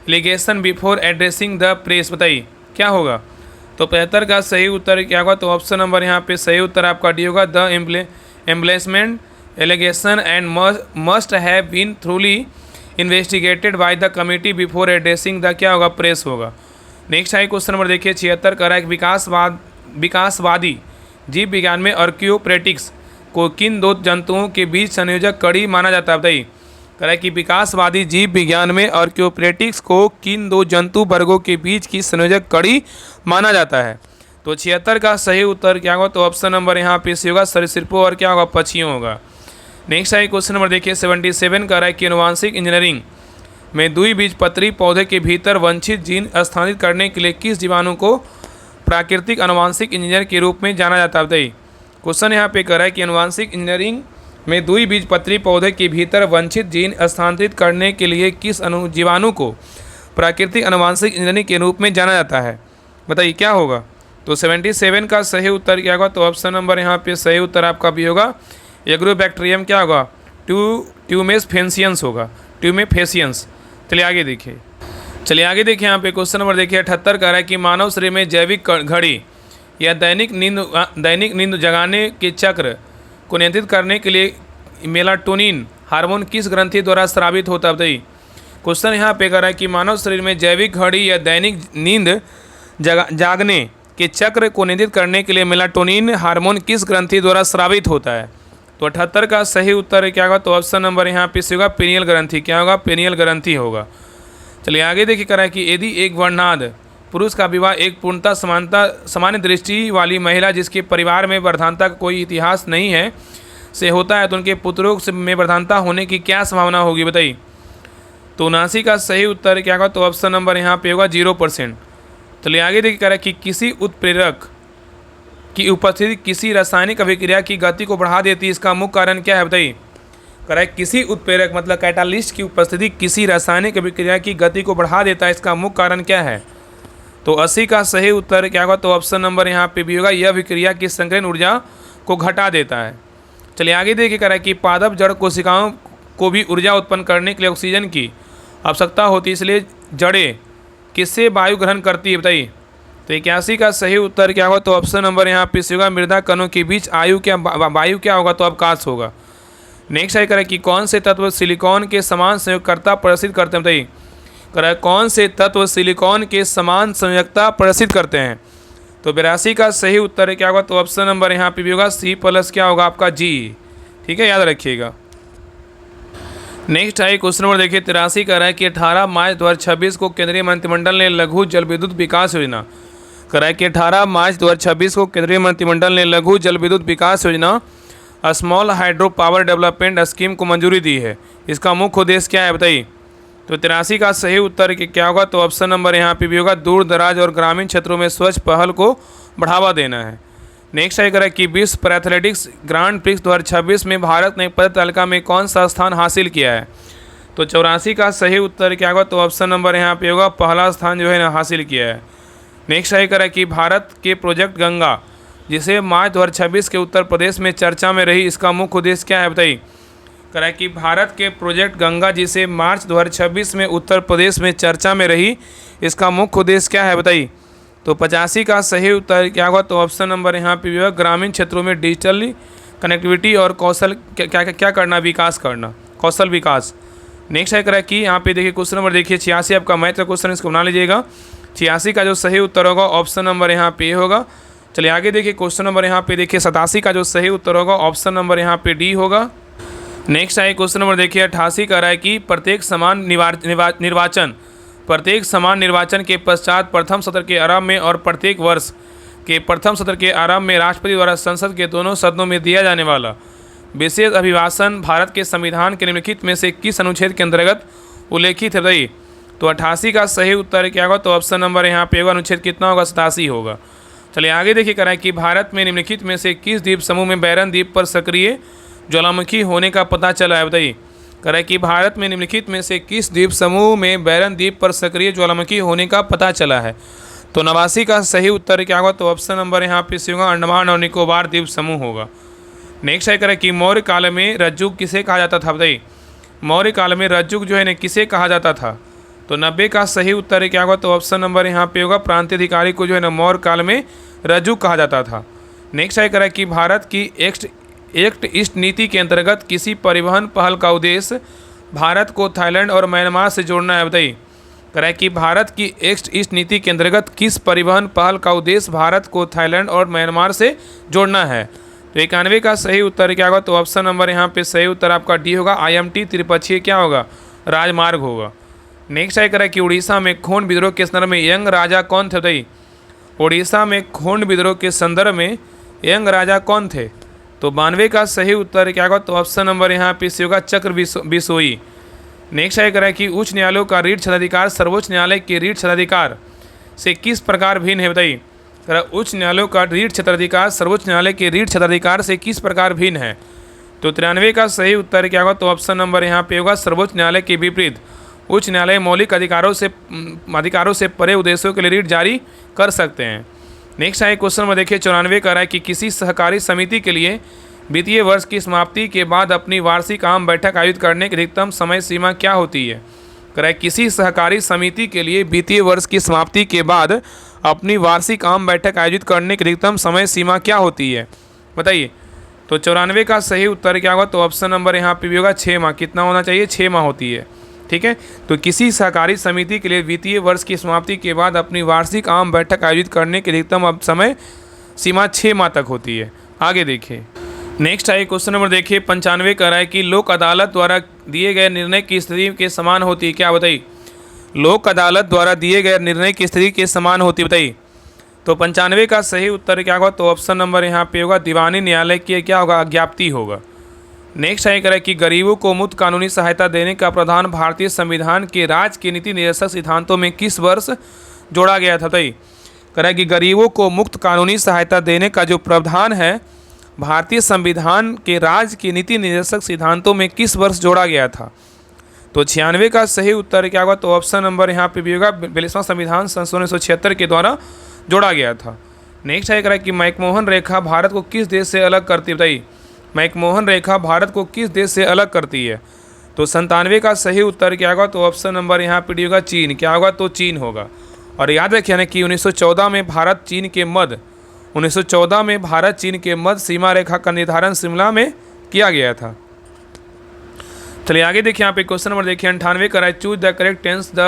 allegation before addressing the press, बताइए क्या होगा। तो 75 का सही उत्तर क्या होगा, तो ऑप्शन नंबर यहाँ पे सही उत्तर आपका डी होगा the embezzlement allegation and must have been thoroughly investigated by the committee before addressing the क्या होगा, प्रेस होगा। नेक्स्ट है क्वेश्चन नंबर देखिए 76 का है विकासवादी जीव विज्ञान में आर्कियोप्रेटिक्स को किन दो जंतुओं के बीच संयोजक कड़ी माना जाता है? बताइए। कह रहा है कि विकासवादी जीव विज्ञान में आर्कियोप्रेटिक्स को किन दो जंतु वर्गों के बीच की संयोजक कड़ी माना जाता है? तो 76 का सही उत्तर क्या होगा? तो ऑप्शन नंबर यहाँ पे सी होगा, सरीसृपों और क्या होगा, पक्षियों होगा। नेक्स्ट है क्वेश्चन नंबर देखिए 77 का है कि आनुवांशिक इंजीनियरिंग में द्विबीजपत्री पौधे के भीतर वांछित जीन स्थानांतरित करने के लिए किस जीवाणु को प्राकृतिक आनुवांशिक इंजीनियर के रूप में जाना जाता है? बताइए। क्वेश्चन यहाँ पे कर रहा है कि आनुवांशिक इंजीनियरिंग में द्विबीजपत्री पौधे के भीतर वांछित जीन स्थानांतरित करने के लिए किस जीवाणु को प्राकृतिक आनुवांशिक इंजीनियरिंग के रूप में जाना जाता है? बताइए क्या होगा? तो 77 का सही उत्तर क्या होगा? तो ऑप्शन नंबर यहाँ पे सही उत्तर आपका भी होगा, एग्रोबैक्टीरियम क्या होगा, ट्यूमेफेसियंस होगा, ट्यूमेफेसियंस। चलिए आगे देखिए यहाँ पे क्वेश्चन नंबर देखिए 78 का है कि मानव शरीर में जैविक घड़ी या दैनिक नींद जगाने के चक्र को नियंत्रित करने के लिए मेलाटोनिन हार्मोन किस ग्रंथि द्वारा स्रावित होता है? बताइए। क्वेश्चन यहाँ पे कर रहा है कि मानव शरीर में जैविक घड़ी या दैनिक नींद जागने के चक्र को नियंत्रित करने के लिए मेलाटोनिन हार्मोन किस ग्रंथि द्वारा स्रावित होता है? तो 78 का सही उत्तर क्या होगा? तो ऑप्शन नंबर यहाँ पे होगा, पेनियल ग्रंथि। क्या होगा? पेनियल ग्रंथि होगा। चलिए आगे देखिए कह रहा है कि यदि एक वर्णांध पुरुष का विवाह एक पूर्णतः सामान्य दृष्टि वाली महिला जिसके परिवार में वर्धानता का कोई इतिहास नहीं है से होता है तो उनके पुत्रों में वर्धानता होने की क्या संभावना होगी? बताइए। तो 79 का सही उत्तर क्या होगा? तो ऑप्शन नंबर यहाँ पे होगा 0%। चलिए आगे देखिए कह रहा है कि किसी उत्प्रेरक की उपस्थिति किसी रासायनिक अभिक्रिया की गति को बढ़ा देती है, इसका मुख्य कारण क्या है? बताइए। कह रहा है किसी उत्प्रेरक मतलब कैटालिस्ट की उपस्थिति किसी रासायनिक अभिक्रिया की गति को बढ़ा देता है, इसका मुख्य कारण क्या है? तो 80 का सही उत्तर क्या होगा? तो ऑप्शन नंबर यहाँ पे भी होगा, यह अभिक्रिया की संकीर्ण ऊर्जा को घटा देता है। चलिए आगे देखिए कह रहा है कि पादप जड़ कोशिकाओं को भी ऊर्जा उत्पन्न करने के लिए ऑक्सीजन की आवश्यकता होती है, इसलिए जड़ें किससे वायु ग्रहण करती है? बताइए। तो 81 का सही उत्तर क्या होगा? तो ऑप्शन नंबर यहाँ पे होगा, मृदा कणों के बीच वायु क्या होगा? तो अवकाश होगा। नेक्स्ट है कह रहा है कि कौन से तत्व सिलिकॉन के समान संयोजकता प्रदर्शित करते हैं? बताइए। कह रहा है कौन से तत्व सिलिकॉन के समान संयोजकता प्रदर्शित करते हैं? तो 82 का सही उत्तर क्या होगा? तो ऑप्शन नंबर यहाँ पे भी होगा, C+ क्या होगा आपका G। ठीक है, याद रखिएगा। नेक्स्ट है क्वेश्चन नंबर देखिए 83 का है कि 18 मार्च 2026 को केंद्रीय मंत्रिमंडल ने लघु जल विद्युत विकास योजना कह रहा है कि 18 मार्च 2026 को केंद्रीय मंत्रिमंडल ने लघु जल विद्युत विकास योजना small hydro power development scheme को मंजूरी दी है, इसका मुख्य उद्देश्य क्या है? बताइए। तो 83 का सही उत्तर क्या होगा? तो ऑप्शन नंबर यहाँ पे भी होगा, दूर दराज और ग्रामीण क्षेत्रों में स्वच्छ पहल को बढ़ावा देना है। नेक्स्ट है करें कि विश्व पैराथलेटिक्स ग्रांड प्रिक्स 2026 में भारत ने पदक तालिका में कौन सा स्थान हासिल किया है? तो 84 का सही उत्तर क्या होगा? तो ऑप्शन नंबर यहाँ पे होगा, पहला स्थान जो है ना हासिल किया है। नेक्स्ट है करें कि भारत के प्रोजेक्ट गंगा जिसे मार्च 2026 के उत्तर प्रदेश में चर्चा में रही, इसका मुख्य उद्देश्य क्या है? बताइए। कह रहा है कि भारत के प्रोजेक्ट गंगा जिसे मार्च 2026 में उत्तर प्रदेश में चर्चा में रही, इसका मुख्य उद्देश्य क्या है? बताइए। तो 85 का सही उत्तर क्या होगा? तो ऑप्शन नंबर यहाँ पे भी होगा, ग्रामीण क्षेत्रों में डिजिटली कनेक्टिविटी और कौशल क्या करना, विकास करना, कौशल विकास। नेक्स्ट है कह रहा है कि यहाँ पे देखिए क्वेश्चन नंबर देखिए 86 आपका मैथ का क्वेश्चन, इसको बना लीजिएगा। 86 का जो सही उत्तर होगा ऑप्शन नंबर यहाँ पे होगा। चलिए आगे देखिए क्वेश्चन नंबर यहाँ पे देखिए 87 का जो सही उत्तर होगा ऑप्शन नंबर यहाँ पे डी होगा। नेक्स्ट है क्वेश्चन नंबर देखिए 88 का रहा है कि प्रत्येक समान निर्वाचन के पश्चात प्रथम सत्र के आरंभ में और प्रत्येक वर्ष के प्रथम सत्र के आरंभ में राष्ट्रपति द्वारा संसद के दोनों सदनों में दिया जाने वाला विशेष अभिभाषण भारत के संविधान के निम्नलिखित में से किस अनुच्छेद के अंतर्गत उल्लेखित है? बताइए। तो 88 का सही उत्तर क्या होगा? तो ऑप्शन नंबर यहाँ पे होगा, अनुच्छेद कितना होगा? 87 होगा। चलिए आगे देखिए कह रहा है कि भारत में निम्नलिखित में से किस द्वीप समूह में बैरन द्वीप पर सक्रिय ज्वालामुखी होने का पता चला है? बताइए। कह रहा है कि भारत में निम्नलिखित में से किस द्वीप समूह में बैरन द्वीप पर सक्रिय ज्वालामुखी होने का पता चला है? तो 89 का सही उत्तर क्या होगा? तो ऑप्शन नंबर यहाँ पे होगा, अंडमान और निकोबार द्वीप समूह होगा। नेक्स्ट है कह रहा है कि मौर्य काल में रज्जुक किसे कहा जाता था? बताइए। मौर्य काल में रज्जुक जो है ना किसे कहा जाता था? तो 90 का सही उत्तर क्या होगा? तो ऑप्शन नंबर यहाँ पे होगा, प्रांतीय अधिकारी को जो है ना मौर्य काल में रज्जुक कहा जाता था। नेक्स्ट है कह रहा है कि भारत की एक्ट ईस्ट नीति के अंतर्गत किसी परिवहन पहल का उद्देश्य भारत को थाईलैंड और म्यांमार से जोड़ना है? बताइए। कह कह कि भारत की एक्ट ईस्ट नीति के अंतर्गत किस परिवहन पहल का उद्देश्य भारत को थाईलैंड और म्यांमार से जोड़ना है। तो 91 का सही उत्तर क्या होगा, तो ऑप्शन नंबर यहाँ पे सही उत्तर आपका डी होगा, IMT त्रिपक्षीय क्या होगा, राजमार्ग होगा। नेक्स्ट है करें कि उड़ीसा में खोंड विद्रोह के संदर्भ में यंग राजा कौन थे बताइए। उड़ीसा में खोंड विद्रोह के संदर्भ में यंग राजा कौन थे। तो 92 का सही उत्तर क्या होगा, तो ऑप्शन नंबर यहाँ पे सी होगा, चक्र बिसोई। नेक्स्ट है करें कि उच्च न्यायालयों का रीट क्षेत्राधिकार सर्वोच्च न्यायालय के रीट क्षेत्राधिकार से किस प्रकार भिन्न है बताइए। उच्च न्यायालयों का रीट क्षेत्राधिकार सर्वोच्च न्यायालय के रीट क्षेत्राधिकार से किस प्रकार भिन्न है। तो 93 का सही उत्तर क्या होगा, तो ऑप्शन नंबर यहाँ पे होगा, सर्वोच्च न्यायालय के विपरीत उच्च न्यायालय मौलिक अधिकारों से परे उद्देश्यों के लिए रीट जारी कर सकते हैं। नेक्स्ट है क्वेश्चन में देखिए 94 का है कि किसी सहकारी समिति के लिए वित्तीय वर्ष की समाप्ति के बाद अपनी वार्षिक आम बैठक आयोजित करने की अधिकतम समय सीमा क्या होती है। कह किसी सहकारी समिति के लिए वित्तीय वर्ष की समाप्ति के बाद अपनी वार्षिक आम बैठक आयोजित करने की अधिकतम समय सीमा क्या होती है बताइए। तो 94 का सही उत्तर क्या होगा, तो ऑप्शन नंबर यहाँ पे भी होगा 6 माह। कितना होना चाहिए, 6 माह होती है। ठीक है, तो किसी सहकारी समिति के लिए वित्तीय वर्ष की समाप्ति के बाद अपनी वार्षिक आम बैठक आयोजित करने की अधिकतम समय सीमा 6 माह तक होती है। आगे देखिए नेक्स्ट है क्वेश्चन नंबर देखिए 95 का है कि लोक अदालत द्वारा दिए गए निर्णय की स्थिति के समान होती है क्या बताइए। लोक अदालत द्वारा दिए गए निर्णय की स्थिति के समान होती है बताइए। तो 95 का सही उत्तर क्या होगा, तो ऑप्शन नंबर यहाँ पे होगा, दीवानी न्यायालय की क्या होगा, अज्ञाप्ति होगा। नेक्स्ट है करें कि गरीबों को मुफ्त कानूनी सहायता देने का प्रावधान भारतीय संविधान के राज्य के नीति निर्देशक सिद्धांतों में किस वर्ष जोड़ा गया था बताइए। करें कि गरीबों को मुफ्त कानूनी सहायता देने का जो प्रावधान है भारतीय संविधान के राज्य के नीति निर्देशक सिद्धांतों में किस वर्ष जोड़ा गया था। तो 96 का सही उत्तर क्या होगा, तो ऑप्शन नंबर यहाँ पे भी होगा, 42वां संविधान संशोधन 1976 के द्वारा जोड़ा गया था। नेक्स्ट है करें कि मैकमोहन रेखा भारत को किस देश से अलग करती है बताइए। मैकमोहन रेखा भारत को किस देश से अलग करती है। तो 97 का सही उत्तर क्या होगा, तो ऑप्शन नंबर यहाँ पे होगा, चीन। क्या होगा, तो चीन होगा। और याद रखिए ना कि 1914 में भारत चीन के मध्य सीमा रेखा का निर्धारण शिमला में किया गया था। चलिए आगे देखिए यहाँ पे क्वेश्चन नंबर देखिए 98 का, choose the correct tense the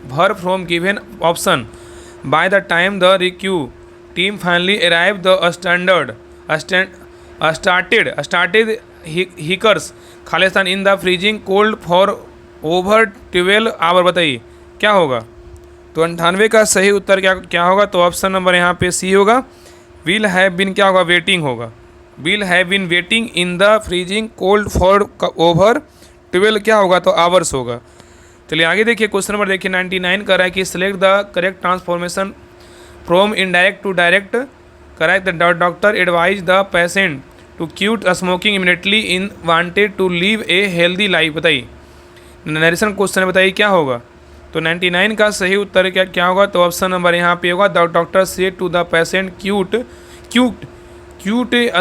verb from given option by the time the rescue team finally arrive the started hikers खालिस्तान in the freezing cold for over 12 hour बताइए क्या होगा। तो 98 का सही उत्तर क्या होगा, तो ऑप्शन नंबर यहाँ पे सी होगा, विल हैव बीन क्या होगा, वेटिंग होगा। Will have been waiting in the freezing cold for over 12 क्या होगा, तो आवर्स होगा। चलिए आगे देखिए क्वेश्चन नंबर देखिए 99 कर रहा है कि select the correct transformation from indirect to direct. Correct the doctor advise the patient to quit smoking immediately in wanted to leave a healthy life बताइए। नरेशन क्वेश्चन बताइए क्या होगा। तो 99 का सही उत्तर क्या होगा, तो ऑप्शन नंबर यहाँ पे होगा, द डॉक्टर से to the patient quit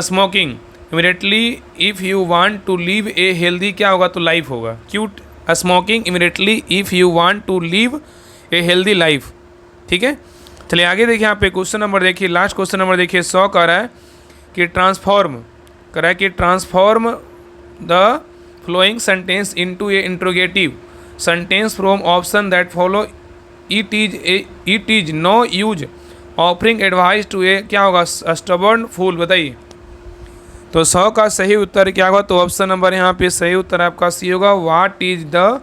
smoking immediately if you want to leave a healthy क्या होगा, तो लाइफ होगा। Quit smoking immediately if you want to leave a healthy life. ठीक है, चलिए आगे देखिए यहाँ पे क्वेश्चन नंबर देखिए, लास्ट क्वेश्चन नंबर देखिए 100 का रहा है कि transform the following sentence into a interrogative sentence from option that follow. It is no use offering advice to a क्या होगा, स्टबर्न फूल बताइए। तो 100 का सही उत्तर क्या होगा, तो ऑप्शन नंबर यहाँ पे सही उत्तर आपका सी होगा, what is the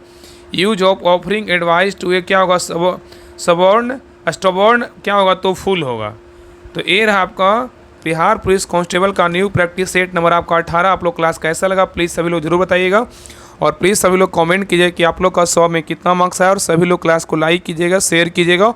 use of offering advice to a क्या होगा, स्टबर्न क्या होगा, तो फूल होगा। तो ये रहा आपका बिहार पुलिस कांस्टेबल का न्यू प्रैक्टिस सेट नंबर आपका 18। आप लोग क्लास कैसा लगा प्लीज़ सभी लोग जरूर बताइएगा, और प्लीज़ सभी लोग कमेंट कीजिए कि आप लोग का 100 में कितना मार्क्स आया, और सभी लोग क्लास को लाइक कीजिएगा, शेयर कीजिएगा,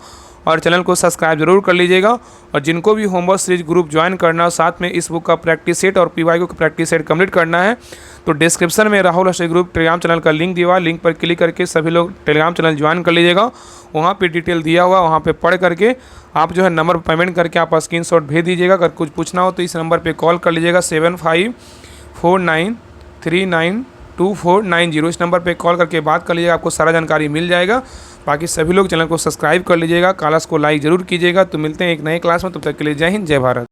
और चैनल को सब्सक्राइब जरूर कर लीजिएगा। और जिनको भी होमवर्क सीरीज ग्रुप ज्वाइन करना है, साथ में इस बुक का प्रैक्टिस सेट और PYQ का प्रैक्टिस सेट कंप्लीट करना है, तो डिस्क्रिप्शन में Rahul study group Telegram channel का लिंक दिया हुआ है, लिंक पर क्लिक करके सभी लोग टेलीग्राम चैनल ज्वाइन कर लीजिएगा। वहाँ पे डिटेल दिया हुआ, वहाँ पे पढ़ करके आप जो है नंबर पेमेंट करके आप स्क्रीनशॉट भेज दीजिएगा। अगर कुछ पूछना हो तो इस नंबर पे कॉल कर लीजिएगा 7549392490। इस नंबर पे कॉल करके बात कर लीजिएगा, आपको सारा जानकारी मिल जाएगा। बाकी सभी लोग चैनल को सब्सक्राइब कर लीजिएगा, क्लास को लाइक जरूर कीजिएगा। तो मिलते हैं एक नए क्लास में, तब तक के लिए जय हिंद जय भारत।